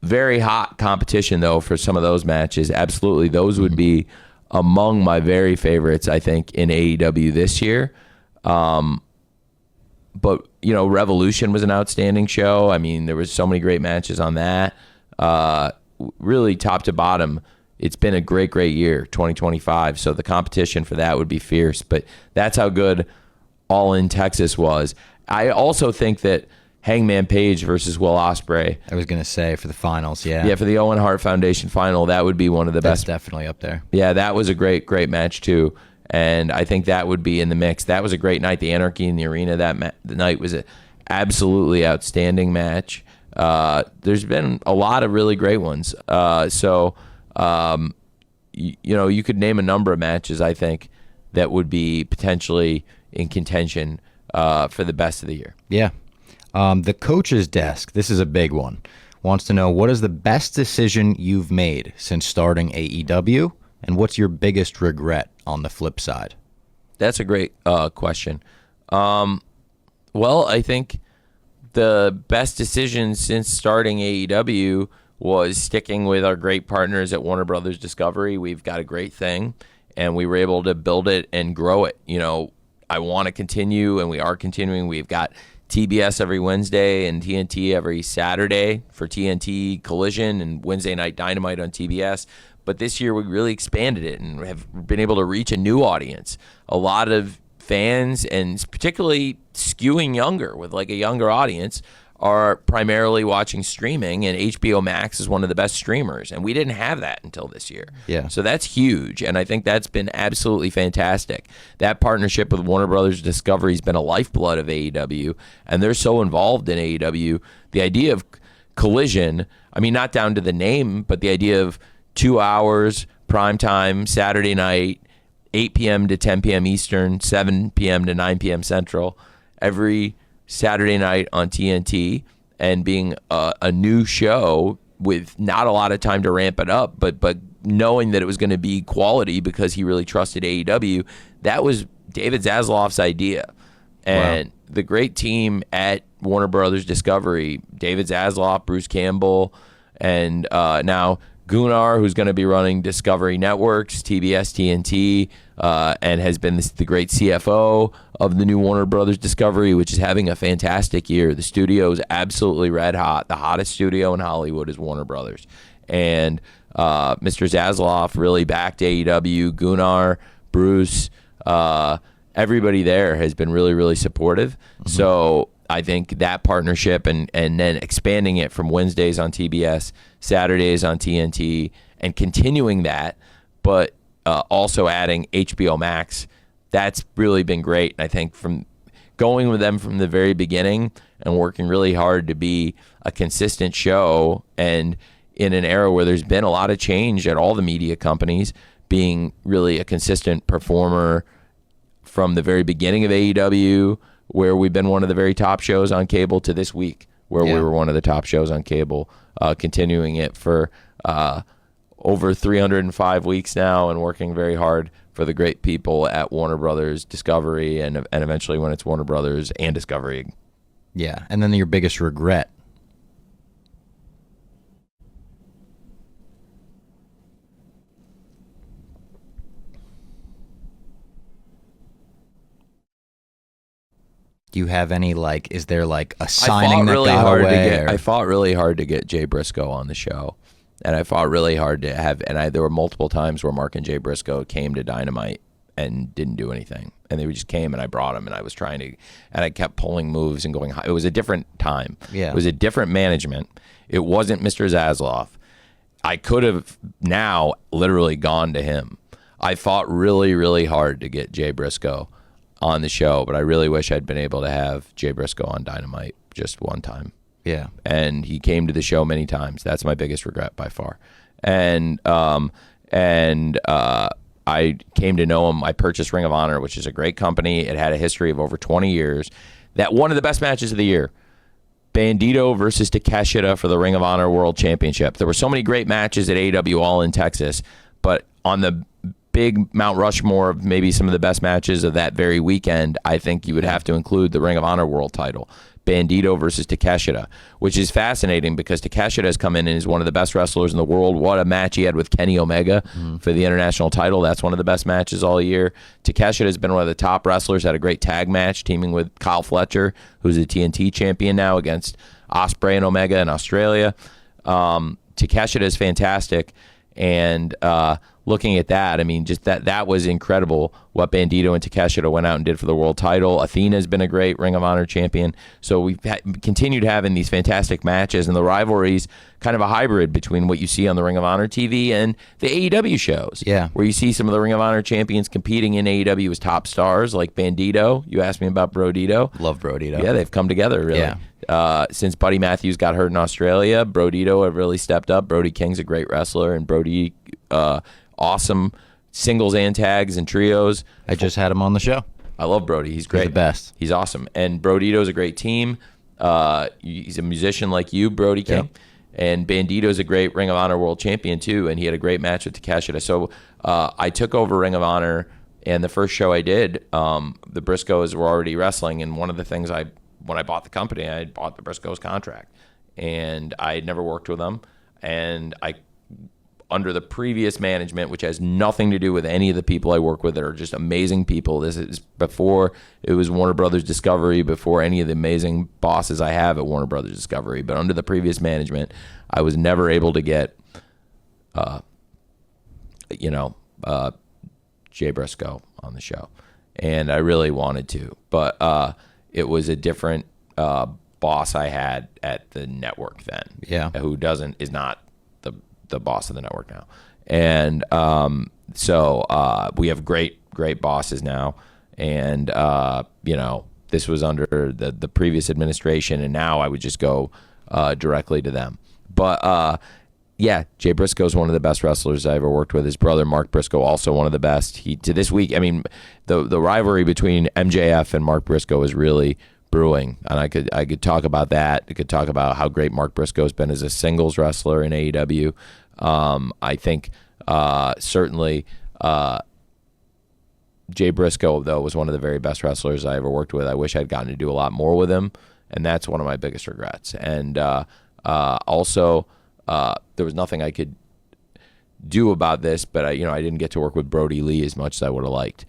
Speaker 2: very hot competition, though, for some of those matches. Absolutely. Those would be among my very favorites, I think, in AEW this year. But, Revolution was an outstanding show. I mean, there was so many great matches on that. Really, top to bottom, it's been a great, great year, 2025. So the competition for that would be fierce. But that's how good All In Texas was. I also think that Hangman Page versus Will Ospreay.
Speaker 1: I was going to say for the finals, yeah.
Speaker 2: Yeah, for the Owen Hart Foundation final, that would be one of the best.
Speaker 1: That's definitely up there.
Speaker 2: Yeah, that was a great, great match, too. And I think that would be in the mix. That was a great night. The Anarchy in the Arena the night was an absolutely outstanding match. There's been a lot of really great ones. You could name a number of matches, I think, that would be potentially in contention for the best of the year.
Speaker 1: Yeah. The coach's desk, this is a big one. wants to know, what is the best decision you've made since starting AEW, and what's your biggest regret on the flip side?
Speaker 2: That's a great question. Well, I think the best decision since starting AEW was sticking with our great partners at Warner Brothers Discovery. We've got a great thing, and we were able to build it and grow it. You know, I want to continue, and we are continuing. We've got TBS every Wednesday and TNT every Saturday for TNT Collision and Wednesday Night Dynamite on TBS. But this year we really expanded it and have been able to reach a new audience. A lot of fans, and particularly skewing younger with like a younger audience, are primarily watching streaming, and HBO Max is one of the best streamers, and we didn't have that until this year.
Speaker 1: Yeah.
Speaker 2: So that's huge, and I think that's been absolutely fantastic. That partnership with Warner Brothers Discovery has been a lifeblood of AEW, and they're so involved in AEW. The idea of Collision, I mean, not down to the name, but the idea of 2 hours, primetime, Saturday night, 8 p.m. to 10 p.m. Eastern, 7 p.m. to 9 p.m. Central, every Saturday night on TNT, and being a new show with not a lot of time to ramp it up, but knowing that it was going to be quality because he really trusted AEW. That was David Zaslav's idea. And wow. The great team at Warner Brothers Discovery, David Zaslav, Bruce Campbell, and now Gunnar, who's going to be running Discovery Networks, TBS, TNT, and has been the great CFO of the new Warner Brothers Discovery, which is having a fantastic year. The studio is absolutely red hot. The hottest studio in Hollywood is Warner Brothers. And Mr. Zaslav really backed AEW. Gunnar, Bruce, everybody there has been really, really supportive. Mm-hmm. So I think that partnership and then expanding it from Wednesdays on TBS, Saturdays on TNT, and continuing that, but also adding HBO Max, that's really been great. And I think from going with them from the very beginning and working really hard to be a consistent show, and in an era where there's been a lot of change at all the media companies, being really a consistent performer from the very beginning of AEW, where we've been one of the very top shows on cable, to this week, where we were one of the top shows on cable, continuing it for over 305 weeks now, and working very hard for the great people at Warner Brothers Discovery, and eventually when it's Warner Brothers and Discovery.
Speaker 1: Yeah, and then your biggest regret. Do you have any, like, is there like a signing that got away?
Speaker 2: I fought really hard to get Jay Briscoe on the show. And I fought really hard to have, there were multiple times where Mark and Jay Briscoe came to Dynamite and didn't do anything. And they just came, and I brought them, and I was trying to, and I kept pulling moves and going high. It was a different time.
Speaker 1: Yeah.
Speaker 2: It was a different management. It wasn't Mr. Zaslav. I could have now literally gone to him. I fought really, really hard to get Jay Briscoe on the show, but I really wish I'd been able to have Jay Briscoe on Dynamite just one time.
Speaker 1: Yeah.
Speaker 2: And he came to the show many times. That's my biggest regret by far. And I came to know him. I purchased Ring of Honor, which is a great company. It had a history of over 20 years. That one of the best matches of the year, Bandito versus Takeshita for the Ring of Honor World Championship. There were so many great matches at AEW all in Texas, but on the big Mount Rushmore of maybe some of the best matches of that very weekend, I think you would have to include the Ring of Honor World title. Bandito versus Takeshita, which is fascinating because Takeshita has come in and is one of the best wrestlers in the world. What a match he had with Kenny Omega for the international title. That's one of the best matches all year. Takeshita has been one of the top wrestlers, had a great tag match teaming with Kyle Fletcher, who's a TNT champion now, against Ospreay and Omega in Australia. Takeshita is fantastic. And looking at that, I mean, just that was incredible what Bandito and Takeshita went out and did for the world title. Athena's been a great Ring of Honor champion. So we've continued having these fantastic matches, and the rivalry's kind of a hybrid between what you see on the Ring of Honor TV and the AEW shows.
Speaker 1: Yeah.
Speaker 2: Where you see some of the Ring of Honor champions competing in AEW as top stars, like Bandito. You asked me about Brodito.
Speaker 1: Love Brodito.
Speaker 2: Yeah, they've come together, really.
Speaker 1: Yeah.
Speaker 2: Since Buddy Matthews got hurt in Australia, Brodito have really stepped up. Brody King's a great wrestler, and Brody, awesome singles and tags and trios.
Speaker 1: I just had him on the show.
Speaker 2: I love Brody. He's great.
Speaker 1: He's the best.
Speaker 2: He's awesome. And Brodito's a great team. He's a musician like you, Brody King. And Bandito's a great Ring of Honor world champion too, and he had a great match with Takeshita. So I took over Ring of Honor, and the first show I did, the Briscoes were already wrestling, and one of the things when I bought the company, I bought the Briscoes contract, and I had never worked with them, and under the previous management, which has nothing to do with any of the people I work with that are just amazing people. This is before it was Warner Brothers Discovery, before any of the amazing bosses I have at Warner Brothers Discovery. But under the previous management, I was never able to get, Jay Briscoe on the show. And I really wanted to. But it was a different boss I had at the network then. Who is not the boss of the network now. And so we have great bosses now. And, this was under the previous administration, and now I would just go directly to them. But, Jay Briscoe is one of the best wrestlers I ever worked with. His brother, Mark Briscoe, also one of the best. To this week, I mean, the rivalry between MJF and Mark Briscoe is really brewing, and I could talk about that. I could talk about how great Mark Briscoe has been as a singles wrestler in AEW. I think certainly Jay Briscoe, though, was one of the very best wrestlers I ever worked with. I wish I'd gotten to do a lot more with him, and that's one of my biggest regrets. And also, there was nothing I could do about this, but I didn't get to work with Brody Lee as much as I would have liked.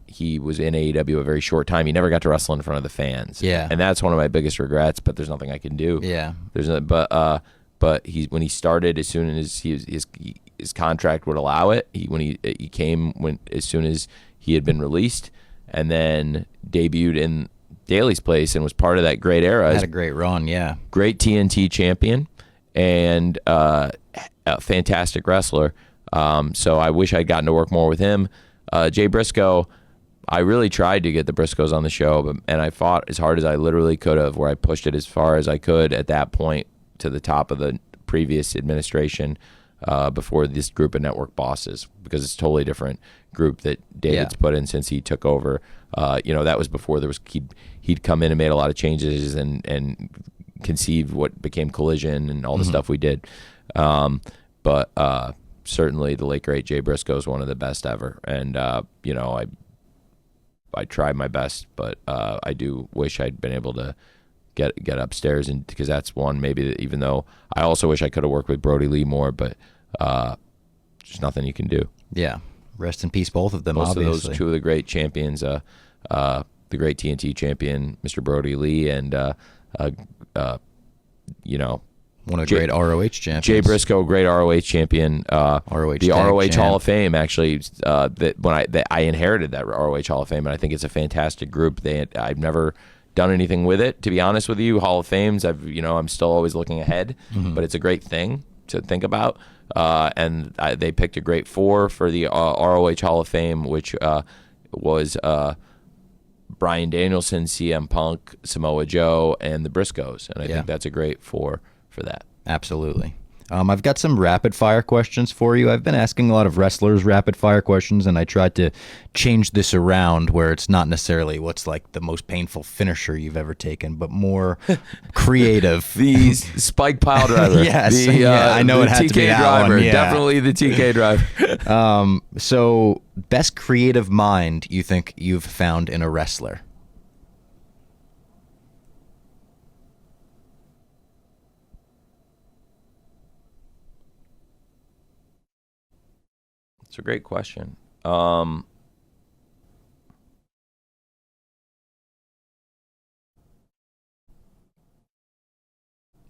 Speaker 2: He was in AEW a very short time. He never got to wrestle in front of the fans.
Speaker 1: Yeah,
Speaker 2: and that's one of my biggest regrets. But there's nothing I can do.
Speaker 1: Yeah,
Speaker 2: but when he started, as soon as his contract would allow it, he came as soon as he had been released, and then debuted in Daly's place and was part of that great era.
Speaker 1: Had a great run, yeah.
Speaker 2: Great TNT champion and a fantastic wrestler. So I wish I'd gotten to work more with him. Jay Briscoe, I really tried to get the Briscoes on the show, and I fought as hard as I literally could have, where I pushed it as far as I could at that point to the top of the previous administration before this group of network bosses, because it's a totally different group that David's put in since he took over. That was before he'd come in and made a lot of changes and conceived what became Collision and all the stuff we did. But certainly the late great Jay Briscoe is one of the best ever, and I tried my best, but I do wish I'd been able to get upstairs, and because that's one maybe that, even though I also wish I could have worked with Brody Lee more, but just nothing you can do.
Speaker 1: Yeah, rest in peace, both of them.
Speaker 2: Both
Speaker 1: obviously,
Speaker 2: of those two of the great champions, the great TNT champion, Mr. Brody Lee, and
Speaker 1: one of the great ROH champions.
Speaker 2: Jay Briscoe, great ROH champion.
Speaker 1: ROH
Speaker 2: the
Speaker 1: tag
Speaker 2: ROH
Speaker 1: champ.
Speaker 2: Hall of Fame, actually. I inherited that ROH Hall of Fame, and I think it's a fantastic group. I've never done anything with it, to be honest with you. Hall of Fames, I'm still always looking ahead, but it's a great thing to think about. And they picked a great four for the ROH Hall of Fame, which was Bryan Danielson, CM Punk, Samoa Joe, and the Briscoes, and I think that's a great four for that.
Speaker 1: Absolutely. I've got some rapid fire questions for you. I've been asking a lot of wrestlers rapid fire questions, and I tried to change this around where it's not necessarily what's like the most painful finisher you've ever taken, but more creative.
Speaker 2: The spike pile driver.
Speaker 1: Yes. I know it had
Speaker 2: TK
Speaker 1: to be that
Speaker 2: driver.
Speaker 1: one. Yeah.
Speaker 2: Definitely the TK driver.
Speaker 1: So best creative mind you think you've found in a wrestler?
Speaker 2: It's a great question. A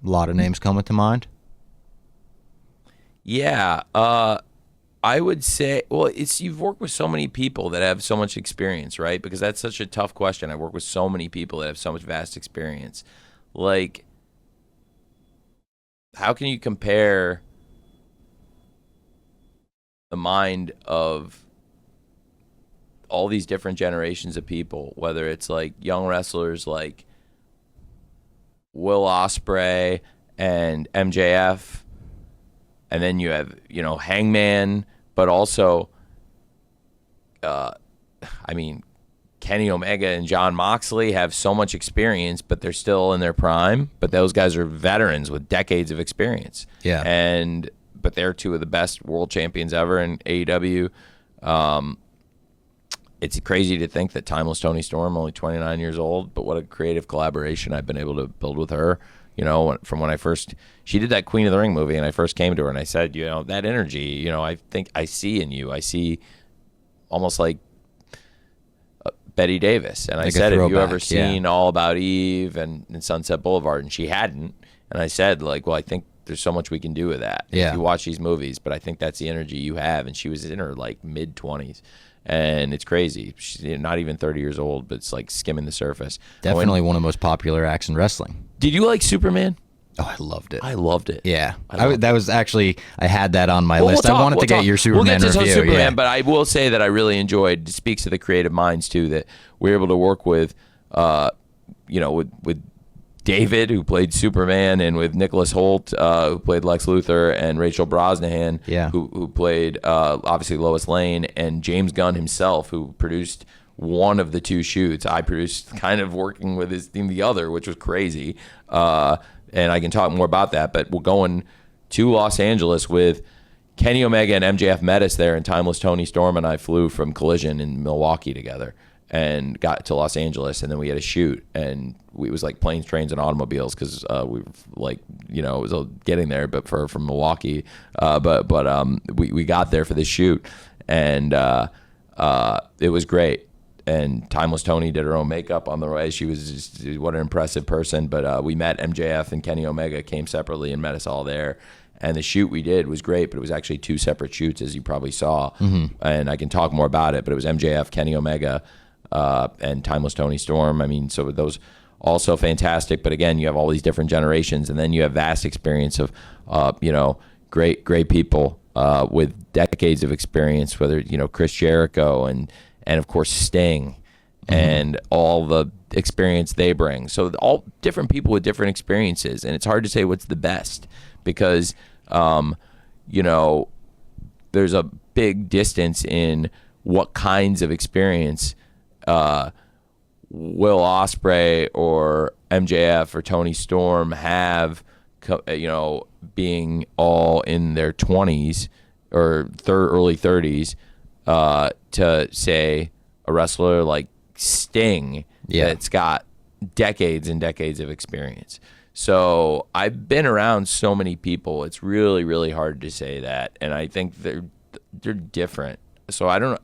Speaker 1: lot of names coming to mind.
Speaker 2: Yeah, I would say, well, you've worked with so many people that have so much experience, right? Because that's such a tough question. I work with so many people that have so much vast experience. Like, how can you compare the mind of all these different generations of people, whether it's like young wrestlers like Will Ospreay and MJF, and then you have, Hangman, but also, Kenny Omega and Jon Moxley have so much experience, but they're still in their prime. But those guys are veterans with decades of experience.
Speaker 1: Yeah.
Speaker 2: But they're two of the best world champions ever in AEW. It's crazy to think that Timeless Tony Storm, only 29 years old, but what a creative collaboration I've been able to build with her. From when she did that Queen of the Ring movie, and I first came to her and I said, that energy, I think I see in you. I see almost like Betty Davis. And I said, have you ever seen All About Eve and Sunset Boulevard? And she hadn't. And I said, I think there's so much we can do with that if you watch these movies, but I think that's the energy you have. And she was in her mid-20s. And it's crazy. She's not even 30 years old, but it's skimming the surface.
Speaker 1: Definitely one of the most popular acts in wrestling.
Speaker 2: Did you like Superman?
Speaker 1: Oh, I loved it.
Speaker 2: I loved it.
Speaker 1: Yeah. That was actually, I had that on my list. I wanted to get your Superman review.
Speaker 2: We'll get to Superman, but I will say that I really enjoyed, it speaks to the creative minds too, that we're able to work with, with David, who played Superman, and with Nicholas Hoult, who played Lex Luthor, and Rachel Brosnahan, who played obviously Lois Lane, and James Gunn himself, who produced one of the two shoots. I produced kind of working with his team the other, which was crazy. And I can talk more about that, but we're going to Los Angeles with Kenny Omega and MJF met us there, and Timeless Tony Storm and I flew from Collision in Milwaukee together and got to Los Angeles, and then we had a shoot, and it was like planes, trains, and automobiles because we were it was getting there, but from Milwaukee, we got there for the shoot, and it was great. And Timeless Tony did her own makeup on the way. She was just, what an impressive person. But we met MJF, and Kenny Omega came separately and met us all there. And the shoot we did was great, but it was actually two separate shoots, as you probably saw. Mm-hmm. And I can talk more about it, but it was MJF, Kenny Omega, and Timeless Tony Storm. I mean, so those also fantastic. But again, you have all these different generations, and then you have vast experience of, great people with decades of experience, whether, Chris Jericho and of course Sting, and all the experience they bring. So all different people with different experiences, and it's hard to say what's the best because, there's a big distance in what kinds of experience Will Ospreay or MJF or Tony Storm have, being all in their 20s or early 30s, to say a wrestler like Sting that's got decades and decades of experience. So I've been around so many people. It's really, really hard to say that, and I think they're different. So I don't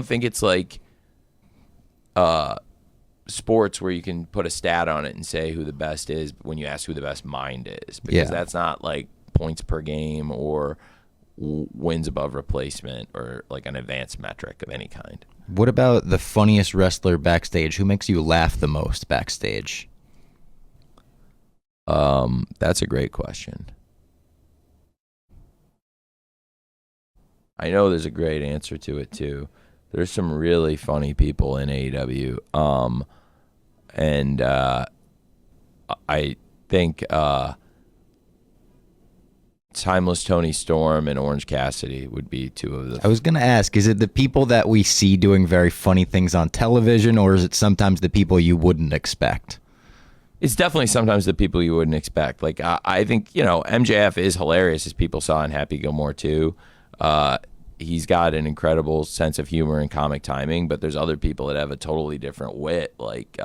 Speaker 2: think it's like sports where you can put a stat on it and say who the best is when you ask who the best mind is, because that's not like points per game or wins above replacement or like an advanced metric of any kind.
Speaker 1: What about the funniest wrestler backstage? Who makes you laugh the most backstage?
Speaker 2: That's a great question. I know there's a great answer to it too. There's some really funny people in AEW. I think Timeless Tony Storm and Orange Cassidy would be two of the...
Speaker 1: I was going to ask, is it the people that we see doing very funny things on television, or is it sometimes the people you wouldn't expect?
Speaker 2: It's definitely sometimes the people you wouldn't expect. Like, I think, MJF is hilarious, as people saw in Happy Gilmore too. He's got an incredible sense of humor and comic timing, but there's other people that have a totally different wit, like...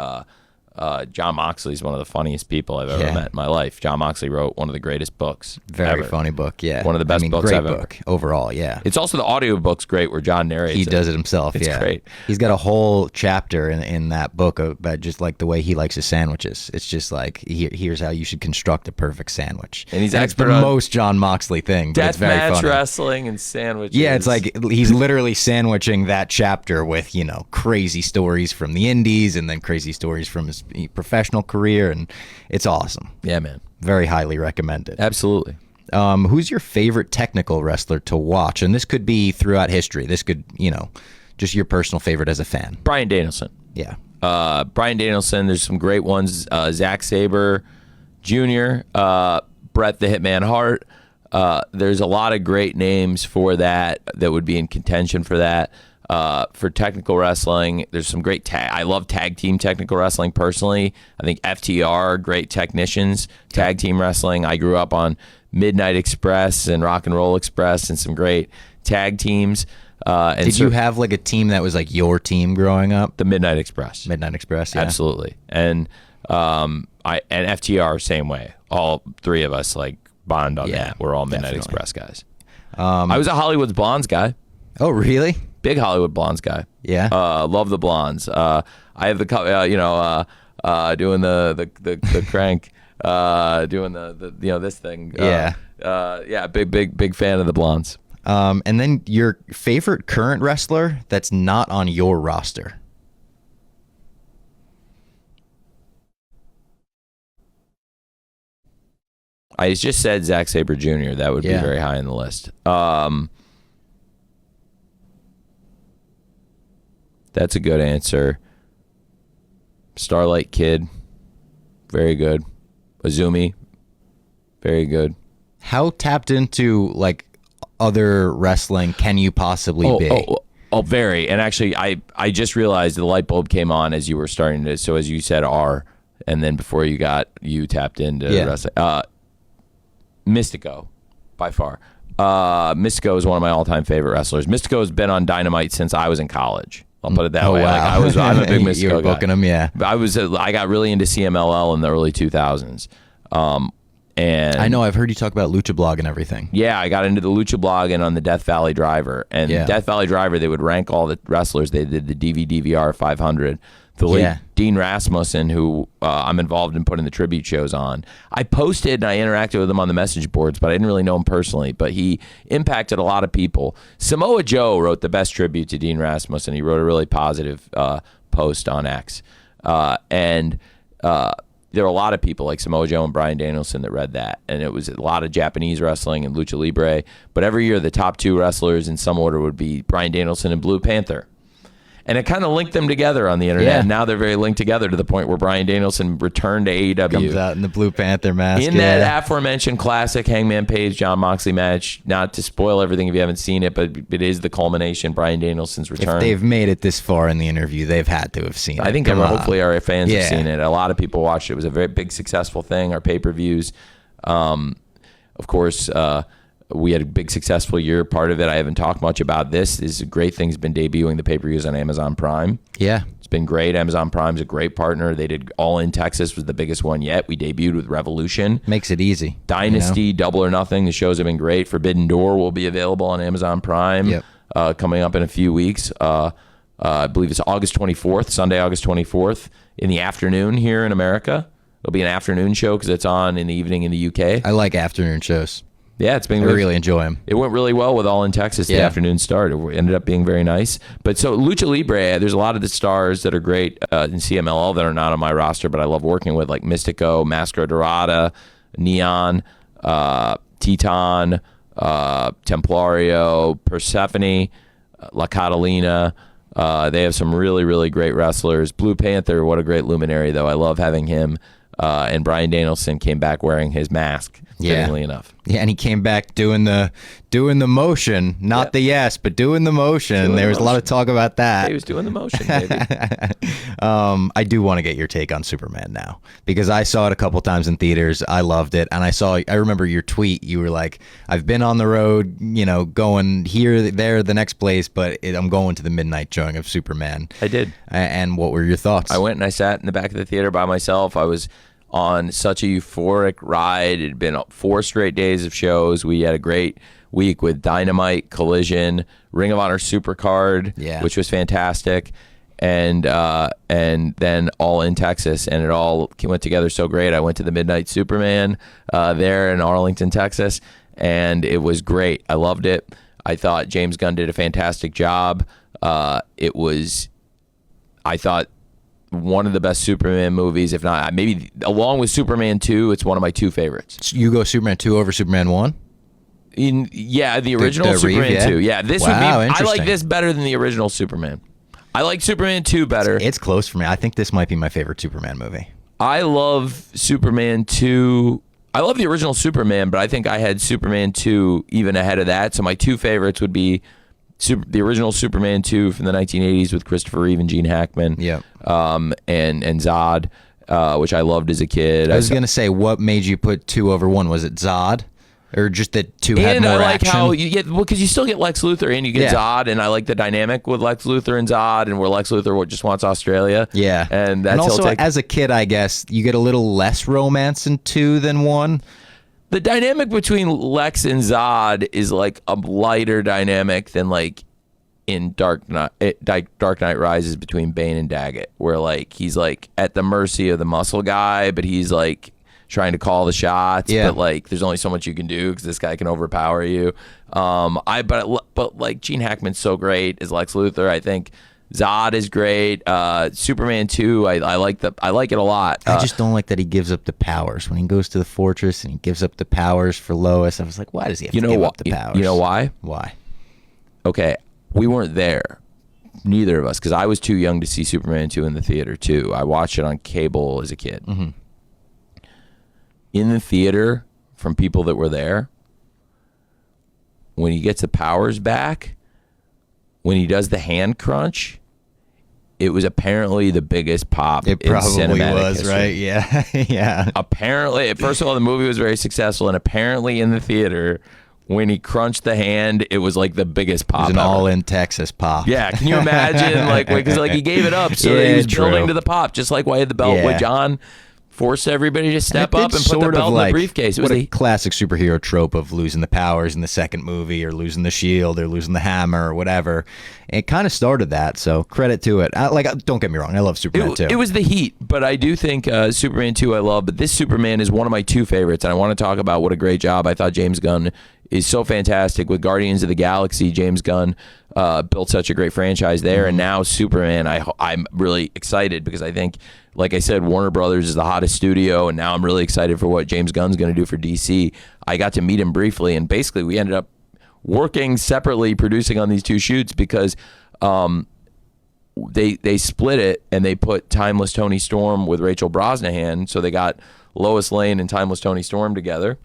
Speaker 2: Jon Moxley is one of the funniest people I've ever met in my life. Jon Moxley wrote one of the greatest books
Speaker 1: Very
Speaker 2: ever.
Speaker 1: Funny book, yeah.
Speaker 2: One of the best books
Speaker 1: great
Speaker 2: I've ever.
Speaker 1: Book overall, yeah.
Speaker 2: It's also the audio book's great where John narrates
Speaker 1: He does it himself,
Speaker 2: It's great.
Speaker 1: He's got a whole chapter in that book about just like the way he likes his sandwiches. It's just like, here's how you should construct a perfect sandwich.
Speaker 2: And he's
Speaker 1: it's
Speaker 2: expert
Speaker 1: the
Speaker 2: on
Speaker 1: most Jon Moxley thing, but it's very
Speaker 2: deathmatch
Speaker 1: funny.
Speaker 2: wrestling and sandwiches.
Speaker 1: Yeah, it's like he's literally sandwiching that chapter with, crazy stories from the indies and then crazy stories from his professional career, and it's awesome.
Speaker 2: Yeah, man.
Speaker 1: Very highly recommended.
Speaker 2: Absolutely.
Speaker 1: Who's your favorite technical wrestler to watch? And this could be throughout history. This could, just your personal favorite as a fan.
Speaker 2: Bryan Danielson.
Speaker 1: Yeah.
Speaker 2: Bryan Danielson, there's some great ones. Zack Sabre Jr., Bret the Hitman Hart, There's a lot of great names for that would be in contention for that. For technical wrestling, there's some great I love tag team technical wrestling personally. I think FTR, great technicians, tag team wrestling. I grew up on Midnight Express and Rock and Roll Express and some great tag teams.
Speaker 1: Did you have like a team that was like your team growing up?
Speaker 2: The Midnight Express.
Speaker 1: Midnight Express, yeah.
Speaker 2: Absolutely. And FTR, same way. All three of us like bond on that. We're all Midnight Express guys. I was a Hollywood's Blondes guy.
Speaker 1: Oh, really?
Speaker 2: Big Hollywood Blondes guy.
Speaker 1: Yeah.
Speaker 2: Love the Blondes. I have the doing the crank, doing the this thing. Big fan of the Blondes.
Speaker 1: And then your favorite current wrestler that's not on your roster.
Speaker 2: I just said Zack Sabre Jr. That would be very high on the list. That's a good answer. Starlight Kid, very good. Azumi, very good.
Speaker 1: How tapped into like other wrestling can you possibly be?
Speaker 2: Very. And actually, I just realized the light bulb came on as you were starting to. So as you said R, and then before you tapped into wrestling. Mystico, by far. Mystico is one of my all-time favorite wrestlers. Mystico has been on Dynamite since I was in college. I'll put it that way.
Speaker 1: Wow.
Speaker 2: Like I'm a big Mystico
Speaker 1: you were booking
Speaker 2: guy.
Speaker 1: him, yeah.
Speaker 2: I got really into CMLL in the early 2000s. And
Speaker 1: I know I've heard you talk about Lucha Blog and everything.
Speaker 2: Yeah, I got into the Lucha Blog and on the Death Valley Driver. And Death Valley Driver, they would rank all the wrestlers. They did the DVR 500. The late Dean Rasmussen, who I'm involved in putting the tribute shows on. I posted and I interacted with him on the message boards, but I didn't really know him personally. But he impacted a lot of people. Samoa Joe wrote the best tribute to Dean Rasmussen. He wrote a really positive post on X. And there were a lot of people like Samoa Joe and Bryan Danielson that read that. And it was a lot of Japanese wrestling and Lucha Libre. But every year, the top two wrestlers in some order would be Bryan Danielson and Blue Panther. And it kind of linked them together on the internet.
Speaker 1: Yeah.
Speaker 2: And now they're very linked together to the point where Bryan Danielson returned to AEW.
Speaker 1: Comes out in the Blue Panther mask.
Speaker 2: In that aforementioned classic Hangman Page, John Moxley match. Not to spoil everything if you haven't seen it, but it is the culmination, Bryan Danielson's return.
Speaker 1: If they've made it this far in the interview, they've had to have seen it.
Speaker 2: I think hopefully our fans have seen it. A lot of people watched it. It was a very big, successful thing. Our pay-per-views. Of course, we had a big successful year. Part of it, I haven't talked much about this, is a great thing's been debuting the pay-per-views on Amazon Prime.
Speaker 1: Yeah.
Speaker 2: It's been great. Amazon Prime's a great partner. They did All In Texas, was the biggest one yet. We debuted with Revolution.
Speaker 1: Makes it easy.
Speaker 2: Dynasty, Double or Nothing. The shows have been great. Forbidden Door will be available on Amazon Prime coming up in a few weeks. I believe it's August 24th, Sunday, August 24th, in the afternoon here in America. It'll be an afternoon show because it's on in the evening in the UK.
Speaker 1: I like afternoon shows.
Speaker 2: Yeah, it's been.
Speaker 1: I really enjoy them.
Speaker 2: It went really well with All in Texas. The afternoon start. It ended up being very nice. But so Lucha Libre, there's a lot of the stars that are great in CMLL that are not on my roster, but I love working with, like Mystico, Máscara Dorada, Neon, Teton, Templario, Persephone, La Catalina. They have some really, really great wrestlers. Blue Panther, what a great luminary, though. I love having him. And Bryan Danielson came back wearing his mask, fittingly enough.
Speaker 1: Yeah, and he came back doing the motion, not the but doing the motion. There was a lot of talk about that.
Speaker 2: He was doing the motion, baby.
Speaker 1: I do want to get your take on Superman now, because I saw it a couple times in theaters. I loved it, and I remember your tweet. You were like, "I've been on the road, going here, there, the next place, but I'm going to the midnight showing of Superman."
Speaker 2: I did.
Speaker 1: And what were your thoughts?
Speaker 2: I went and I sat in the back of the theater by myself. I was on such a euphoric ride. It had been 4 straight days of shows. We had a great week with Dynamite, Collision, Ring of Honor Supercard, which was fantastic, and then All in Texas, and it all went together so great. I went to the Midnight Superman there in Arlington, Texas, and it was great. I loved it. I thought James Gunn did a fantastic job. I thought one of the best Superman movies, if not maybe along with Superman 2, it's one of my 2 favorites.
Speaker 1: So you go Superman 2 over Superman 1?
Speaker 2: The original
Speaker 1: the
Speaker 2: Superman
Speaker 1: Reeve,
Speaker 2: 2. Yeah, this would be. I like this better than the original Superman. I like Superman 2 better.
Speaker 1: It's close for me. I think this might be my favorite Superman movie.
Speaker 2: I love Superman 2. I love the original Superman, but I think I had Superman 2 even ahead of that. So my two favorites would be the original Superman 2 from the 1980s with Christopher Reeve and Gene Hackman.
Speaker 1: Yep.
Speaker 2: And Zod, which I loved as a kid.
Speaker 1: I was going to say, what made you put 2 over 1? Was it Zod? Or just that 2 had
Speaker 2: and
Speaker 1: more
Speaker 2: I like
Speaker 1: action?
Speaker 2: how you get, well, because you still get Lex Luthor and you get
Speaker 1: Yeah.
Speaker 2: Zod, and I like the dynamic with Lex Luthor and Zod, and where Lex Luthor just wants Australia.
Speaker 1: Yeah.
Speaker 2: And that's
Speaker 1: and also,
Speaker 2: he'll take.
Speaker 1: as a kid, I guess, you get a little less romance in 2 than 1.
Speaker 2: The dynamic between Lex and Zod is like a lighter dynamic than like in Dark Knight Rises between Bane and Daggett, where like he's like at the mercy of the muscle guy, but he's like trying to call the shots.
Speaker 1: Yeah.
Speaker 2: But like there's only so much you can do because this guy can overpower you. But like Gene Hackman's so great as Lex Luthor. I think Zod is great. Superman 2, I like it a lot.
Speaker 1: I just don't like that he gives up the powers. When he goes to the fortress and he gives up the powers for Lois, I was like, why does he have to give up the powers?
Speaker 2: You know why?
Speaker 1: Why?
Speaker 2: Okay, we weren't there, neither of us, because I was too young to see Superman 2 in the theater too. I watched it on cable as a kid.
Speaker 1: Mm-hmm.
Speaker 2: In the theater, from people that were there, when he gets the powers back, when he does the hand crunch, it was apparently the biggest pop
Speaker 1: It
Speaker 2: in
Speaker 1: probably
Speaker 2: cinematic
Speaker 1: was,
Speaker 2: history.
Speaker 1: right? Yeah. Yeah.
Speaker 2: Apparently, first of all, the movie was very successful, and apparently in the theater, when he crunched the hand, it was like the biggest pop
Speaker 1: It was an
Speaker 2: ever.
Speaker 1: all-in Texas pop.
Speaker 2: Yeah, can you imagine? Like, because like he gave it up, so
Speaker 1: Yeah,
Speaker 2: he was
Speaker 1: true.
Speaker 2: building to the pop, just like why the belt
Speaker 1: Yeah.
Speaker 2: with John forced everybody to step up and put the
Speaker 1: sort of
Speaker 2: belt in
Speaker 1: like
Speaker 2: the briefcase. It was
Speaker 1: what a classic superhero trope of losing the powers in the second movie, or losing the shield, or losing the hammer, or whatever. It kind of started that, so credit to it. Don't get me wrong, I love Superman too.
Speaker 2: It was the heat, but I do think Superman 2 I love, but this Superman is one of my 2 favorites, and I want to talk about what a great job I thought James Gunn is so fantastic with Guardians of the Galaxy. James Gunn built such a great franchise there, and now Superman, I'm really excited because I think, like I said, Warner Brothers is the hottest studio, and now I'm really excited for what James Gunn's going to do for DC. I got to meet him briefly, and basically we ended up working separately, producing on these 2 shoots because they split it and they put Timeless Tony Storm with Rachel Brosnahan, so they got Lois Lane and Timeless Tony Storm together,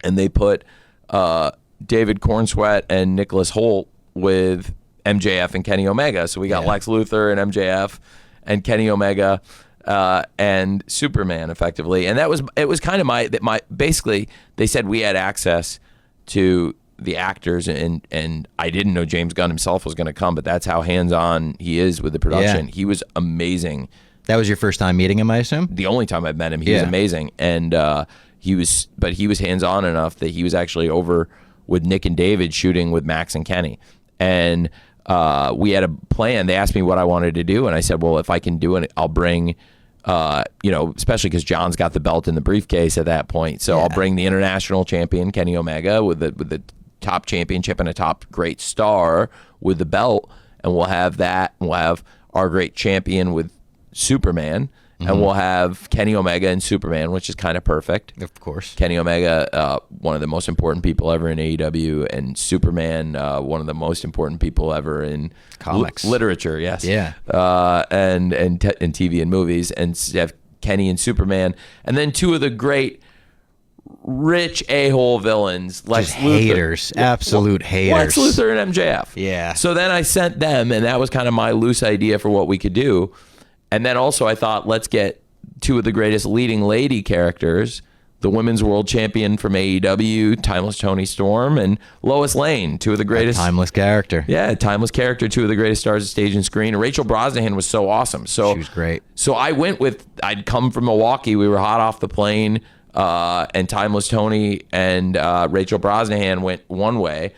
Speaker 2: and they put David Cornsweet and Nicholas Hoult with MJF and Kenny Omega. So we got Lex Luthor and MJF and Kenny Omega and Superman effectively. And it was kind of my basically they said we had access to the actors, and I didn't know James Gunn himself was going to come, but that's how hands-on he is with the production.
Speaker 1: Yeah.
Speaker 2: He was amazing.
Speaker 1: That was your first time meeting him, I assume?
Speaker 2: The only time I've met him, he was amazing. And he was hands-on enough that he was actually over with Nick and David shooting with Max and Kenny. And we had a plan. They asked me what I wanted to do, and I said, well, if I can do it, I'll bring, especially because John's got the belt in the briefcase at that point. So I'll bring the international champion, Kenny Omega, with the top championship and a top great star with the belt, and we'll have that. And we'll have our great champion with Superman, and we'll have Kenny Omega and Superman, which is kind of perfect.
Speaker 1: Of course.
Speaker 2: Kenny Omega, one of the most important people ever in AEW, and Superman, one of the most important people ever in
Speaker 1: comics,
Speaker 2: literature. Yes.
Speaker 1: Yeah.
Speaker 2: And TV and movies, and have Kenny and Superman, and then 2 of the great rich a-hole villains, Lex
Speaker 1: Just
Speaker 2: Luthor.
Speaker 1: haters, absolute haters.
Speaker 2: Lex Luthor and MJF.
Speaker 1: Yeah.
Speaker 2: So then I sent them, and that was kind of my loose idea for what we could do. And then also I thought, let's get 2 of the greatest leading lady characters, the women's world champion from AEW, Timeless Tony Storm, and Lois Lane, 2 of the greatest.
Speaker 1: A timeless character.
Speaker 2: Yeah, timeless character, 2 of the greatest stars of stage and screen. And Rachel Brosnahan was so awesome. So
Speaker 1: She was great.
Speaker 2: So I went with, I'd come from Milwaukee. We were hot off the plane, and Timeless Tony and Rachel Brosnahan went one way.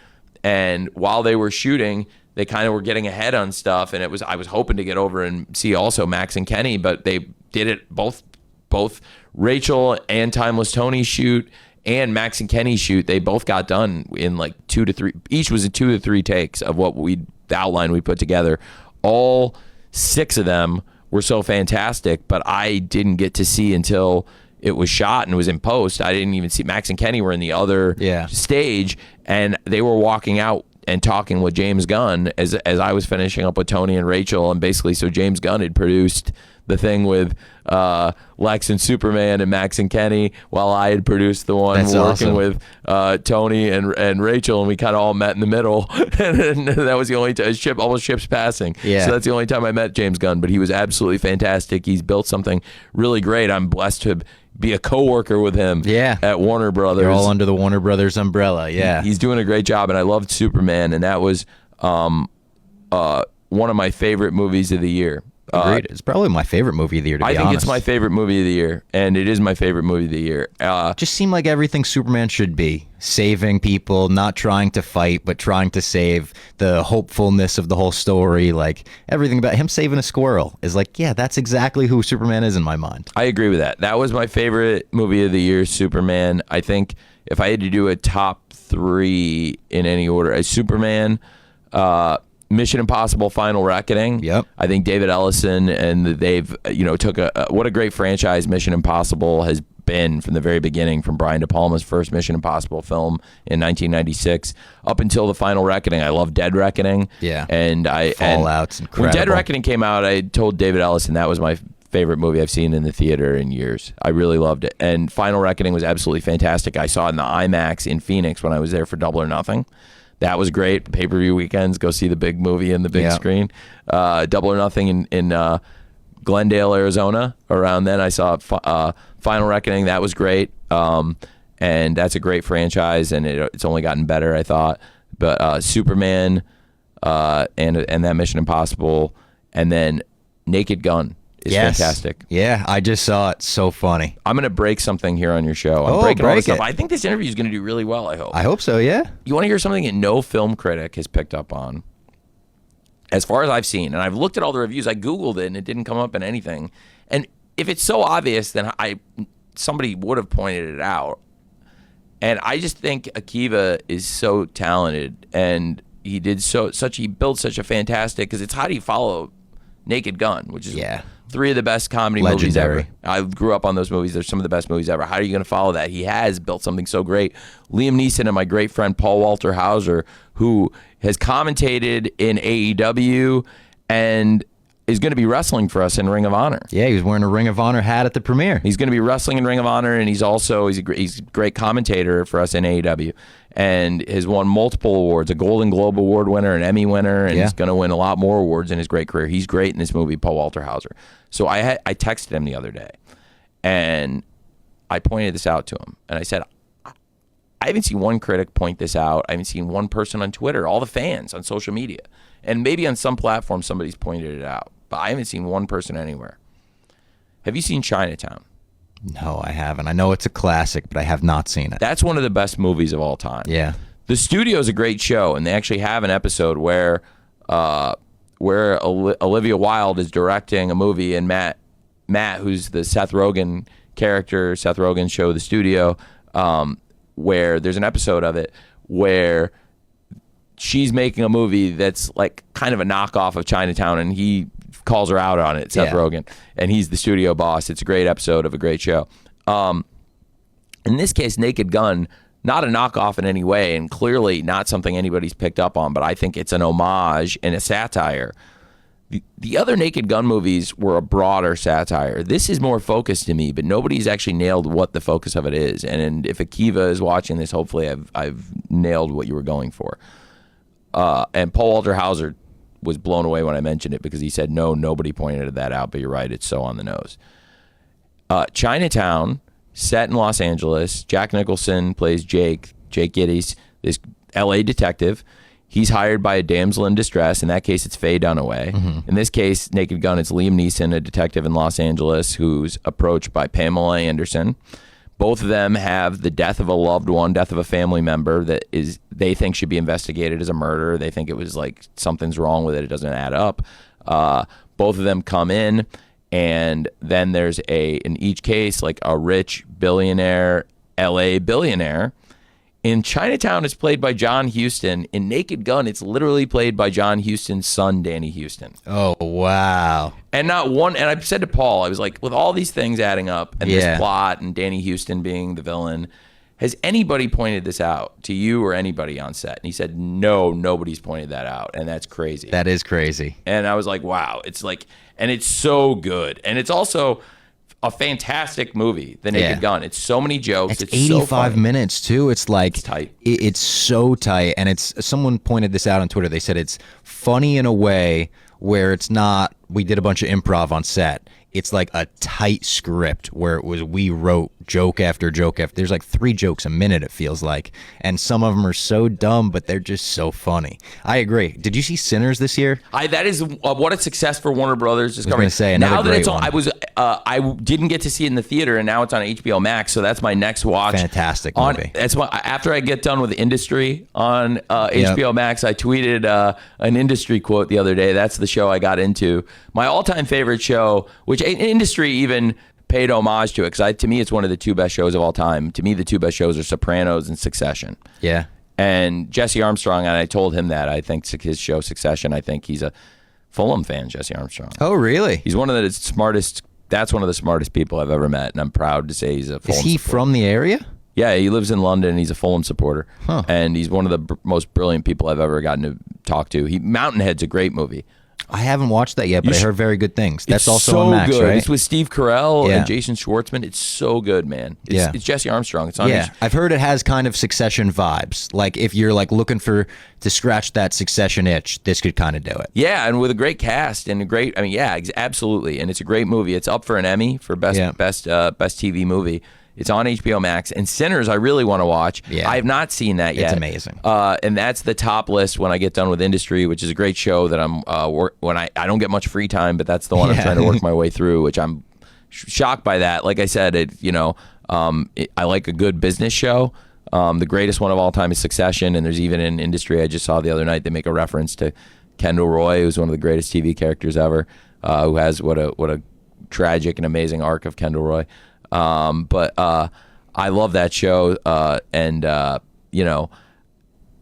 Speaker 2: And while they were shooting, they kind of were getting ahead on stuff, and I was hoping to get over and see also Max and Kenny, but they did it both Rachel and Timeless Tony shoot and Max and Kenny shoot. They both got done in like 2 to 3. Each was in 2 to 3 takes of the outline we put together. All 6 of them were so fantastic, but I didn't get to see until it was shot and it was in post. I didn't even see. Max and Kenny were in the other stage, and they were walking out and talking with James Gunn as I was finishing up with Tony and Rachel, and basically so James Gunn had produced the thing with Lex and Superman and Max and Kenny, while I had produced the one
Speaker 1: That's
Speaker 2: working
Speaker 1: awesome.
Speaker 2: with Tony and Rachel, and we kind of all met in the middle. And that was the only time, almost ships passing.
Speaker 1: Yeah.
Speaker 2: So that's the only time I met James Gunn, but he was absolutely fantastic. He's built something really great. I'm blessed to be a co-worker with him at Warner Brothers.
Speaker 1: They're all under the Warner Brothers umbrella. Yeah.
Speaker 2: He's doing a great job, and I loved Superman, and that was one of my favorite movies of the year.
Speaker 1: Agreed. It's probably my favorite movie of the year, to be honest.
Speaker 2: I think it's my favorite movie of the year, and it is my favorite movie of the year.
Speaker 1: Just seemed like everything Superman should be. Saving people, not trying to fight, but trying to save. The hopefulness of the whole story, like everything about him saving a squirrel is like, yeah, that's exactly who Superman is in my mind.
Speaker 2: I agree with that. That was my favorite movie of the year, Superman. I think if I had to do a top 3 in any order, Superman, Mission Impossible: Final Reckoning.
Speaker 1: Yep.
Speaker 2: I think David Ellison and they've took what a great franchise Mission Impossible has been from the very beginning, from Brian De Palma's first Mission Impossible film in 1996 up until the Final Reckoning. I love Dead Reckoning.
Speaker 1: Yeah.
Speaker 2: And
Speaker 1: Fallout's incredible.
Speaker 2: When Dead Reckoning came out, I told David Ellison that was my favorite movie I've seen in the theater in years. I really loved it. And Final Reckoning was absolutely fantastic. I saw it in the IMAX in Phoenix when I was there for Double or Nothing. That was great. Pay-per-view weekends, go see the big movie in the big screen. Double or Nothing in Glendale, Arizona. Around then, I saw Final Reckoning. That was great. And that's a great franchise, and it's only gotten better, I thought. But Superman and that Mission Impossible, and then Naked Gun is fantastic.
Speaker 1: Yeah, I just saw it. So funny.
Speaker 2: I'm going to break something here on your show. I'm breaking all this stuff. I think this interview is going to do really well, I hope.
Speaker 1: I hope so, yeah.
Speaker 2: You want to hear something that no film critic has picked up on? As far as I've seen, and I've looked at all the reviews, I Googled it, and it didn't come up in anything. And if it's so obvious, then somebody would have pointed it out. And I just think Akiva is so talented, and he built such a fantastic, because it's how do you follow Naked Gun, which is 3 of the best comedy movies ever. I grew up on those movies. They're some of the best movies ever. How are you going to follow that? He has built something so great. Liam Neeson and my great friend Paul Walter Hauser, who has commentated in AEW and is going to be wrestling for us in Ring of Honor.
Speaker 1: Yeah, he was wearing a Ring of Honor hat at the premiere.
Speaker 2: He's going to be wrestling in Ring of Honor, and he's a great commentator for us in AEW, and has won multiple awards, a Golden Globe Award winner, an Emmy winner, and he's going to win a lot more awards in his great career. He's great in this movie, Paul Walter Hauser. So I texted him the other day, and I pointed this out to him, and I said, I haven't seen one critic point this out. I haven't seen one person on Twitter, all the fans on social media, and maybe on some platform somebody's pointed it out, but I haven't seen one person anywhere. Have you seen Chinatown?
Speaker 1: No, I haven't. I know it's a classic, but I have not seen it.
Speaker 2: That's one of the best movies of all time.
Speaker 1: Yeah.
Speaker 2: The Studio's a great show, and they actually have an episode where Olivia Wilde is directing a movie, and Matt, who's the Seth Rogen character, Seth Rogen's show, The Studio, where there's an episode of it where she's making a movie that's like kind of a knockoff of Chinatown, and he calls her out on it, Seth Rogen, and he's the studio boss. It's a great episode of a great show. In this case, Naked Gun, not a knockoff in any way, and clearly not something anybody's picked up on, but I think it's an homage and a satire. The other Naked Gun movies were a broader satire. This is more focused to me, but nobody's actually nailed what the focus of it is. And if Akiva is watching this, hopefully I've nailed what you were going for. And Paul Walter Hauser was blown away when I mentioned it, because he said, no, nobody pointed that out, but you're right, it's so on the nose. Chinatown, set in Los Angeles. Jack Nicholson plays Jake Gittes, this L.A. detective. He's hired by a damsel in distress. In that case, it's Faye Dunaway. Mm-hmm. In this case, Naked Gun, it's Liam Neeson, a detective in Los Angeles, who's approached by Pamela Anderson. Both of them have the death of a loved one, death of a family member that they think should be investigated as a murder. They think it was like something's wrong with it. It doesn't add up. Both of them come in, and then there's in each case, like a rich billionaire, LA billionaire. In Chinatown, it's played by John Huston. In Naked Gun, it's literally played by John Huston's son, Danny Huston.
Speaker 1: Oh, wow.
Speaker 2: And not one, and I said to Paul, I was like, with all these things adding up, and this plot, and Danny Huston being the villain, has anybody pointed this out to you or anybody on set? And he said, no, nobody's pointed that out. And that's crazy.
Speaker 1: That is crazy.
Speaker 2: And I was like, wow. It's like, and it's so good. And it's also a fantastic movie, The Naked Gun. It's so many jokes.
Speaker 1: It's 85
Speaker 2: so funny.
Speaker 1: minutes too. It's like
Speaker 2: It's tight.
Speaker 1: It's so tight, and it's someone pointed this out on Twitter. They said it's funny in a way where it's not. We did a bunch of improv on set. It's like a tight script where it was we wrote joke after joke after. There's like 3 jokes a minute, it feels like, and some of them are so dumb, but they're just so funny. I agree. Did you see Sinners this year?
Speaker 2: That is what a success for Warner Brothers.
Speaker 1: I was going to say another
Speaker 2: now that
Speaker 1: great
Speaker 2: it's on,
Speaker 1: one.
Speaker 2: I didn't get to see it in the theater, and now it's on HBO Max. So that's my next watch.
Speaker 1: Fantastic movie.
Speaker 2: That's why after I get done with Industry on HBO Max, I tweeted an Industry quote the other day. That's the show I got into. My all-time favorite show, which Industry even paid homage to it, because to me it's one of the 2 best shows of all time. To me, the 2 best shows are Sopranos and Succession.
Speaker 1: Yeah.
Speaker 2: And Jesse Armstrong, and I told him that I think his show Succession, I think he's a Fulham fan, Jesse Armstrong.
Speaker 1: Oh, really?
Speaker 2: He's one of the smartest. That's one of the smartest people I've ever met, and I'm proud to say he's a Fulham
Speaker 1: Is he
Speaker 2: supporter.
Speaker 1: from the area?
Speaker 2: Yeah, he lives in London. He's a Fulham supporter,
Speaker 1: Huh.
Speaker 2: and he's one of the most brilliant people I've ever gotten to talk to. Mountainhead's a great movie.
Speaker 1: I haven't watched that yet, but I heard very good things. That's
Speaker 2: It's
Speaker 1: also
Speaker 2: so
Speaker 1: on Max,
Speaker 2: good.
Speaker 1: right?
Speaker 2: It's with Steve Carell
Speaker 1: Yeah.
Speaker 2: and Jason Schwartzman. It's so good, man. It's Jesse Armstrong. It's on.
Speaker 1: Yeah, I've heard it has kind of Succession vibes. Like if you're like looking to scratch that Succession itch, this could kind of do it.
Speaker 2: Yeah, and with a great cast and a great. I mean, yeah, absolutely. And it's a great movie. It's up for an Emmy for best TV movie. It's on HBO Max. And Sinners, I really want to watch.
Speaker 1: Yeah.
Speaker 2: I have not seen that yet.
Speaker 1: It's amazing.
Speaker 2: And that's the top list when I get done with Industry, which is a great show that I'm when I don't get much free time, but that's the one I'm trying to work my way through, which I'm shocked by that. Like I said, I like a good business show. The greatest one of all time is Succession, and there's even in Industry I just saw the other night, they make a reference to Kendall Roy, who's one of the greatest TV characters ever, who has what a tragic and amazing arc of Kendall Roy. But I love that show, and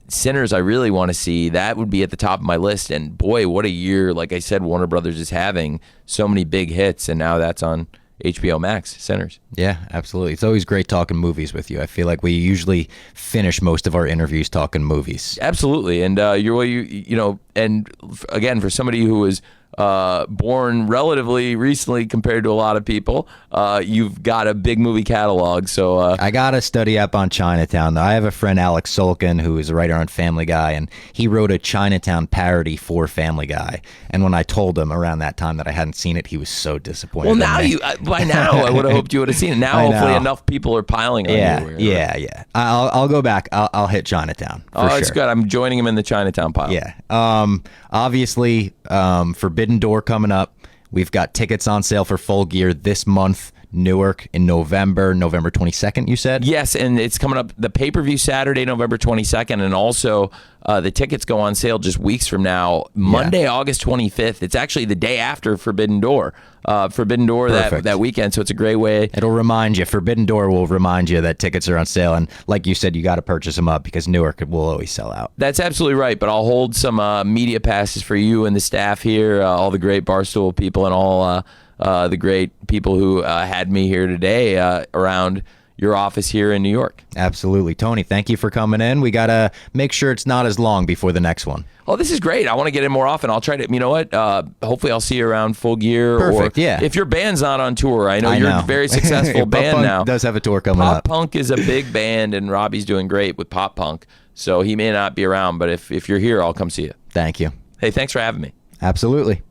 Speaker 2: Sinners I really want to see. That would be at the top of my list, and boy, what a year. Like I said, Warner Brothers is having so many big hits, and now that's on HBO Max, Sinners.
Speaker 1: Yeah, absolutely. It's always great talking movies with you. I feel like we usually finish most of our interviews talking movies.
Speaker 2: Absolutely, and and again, for somebody who was born relatively recently compared to a lot of people, you've got a big movie catalog. So
Speaker 1: I got to study up on Chinatown, though. I have a friend, Alex Sulkin, who is a writer on Family Guy, and he wrote a Chinatown parody for Family Guy. And when I told him around that time that I hadn't seen it, he was so disappointed.
Speaker 2: well,
Speaker 1: in
Speaker 2: now
Speaker 1: me.
Speaker 2: by now I would have hoped you would have seen it. Now
Speaker 1: I
Speaker 2: hopefully
Speaker 1: know.
Speaker 2: enough people are piling on you.
Speaker 1: Yeah. I'll go back. I'll hit Chinatown for
Speaker 2: Oh,
Speaker 1: sure.
Speaker 2: it's good. I'm joining him in the Chinatown pile.
Speaker 1: Yeah. Obviously, Forbidden Door coming up. We've got tickets on sale for Full Gear this month. Newark in November 22nd, you said?
Speaker 2: Yes, and it's coming up the pay-per-view Saturday, November 22nd, and also the tickets go on sale just weeks from now, Monday, August 25th. It's actually the day after Forbidden Door. Forbidden Door that weekend, so it's a great way.
Speaker 1: It'll remind you. Forbidden Door will remind you that tickets are on sale, and like you said, you got to purchase them up because Newark will always sell out.
Speaker 2: That's absolutely right, but I'll hold some media passes for you and the staff here, all the great Barstool people and all the great people who had me here today around your office here in New York.
Speaker 1: Absolutely. Tony, thank you for coming in. We got to make sure it's not as long before the next one.
Speaker 2: Oh, this is great. I want to get in more often. I'll try to, you know what? Hopefully I'll see you around Full Gear.
Speaker 1: Perfect,
Speaker 2: or
Speaker 1: yeah.
Speaker 2: If your band's not on tour, I know you're a very successful band
Speaker 1: Punk
Speaker 2: now.
Speaker 1: does have a tour coming
Speaker 2: Pop
Speaker 1: up.
Speaker 2: Punk is a big band, and Robbie's doing great with Pop Punk. So he may not be around, but if you're here, I'll come see you.
Speaker 1: Thank you.
Speaker 2: Hey, thanks for having me.
Speaker 1: Absolutely.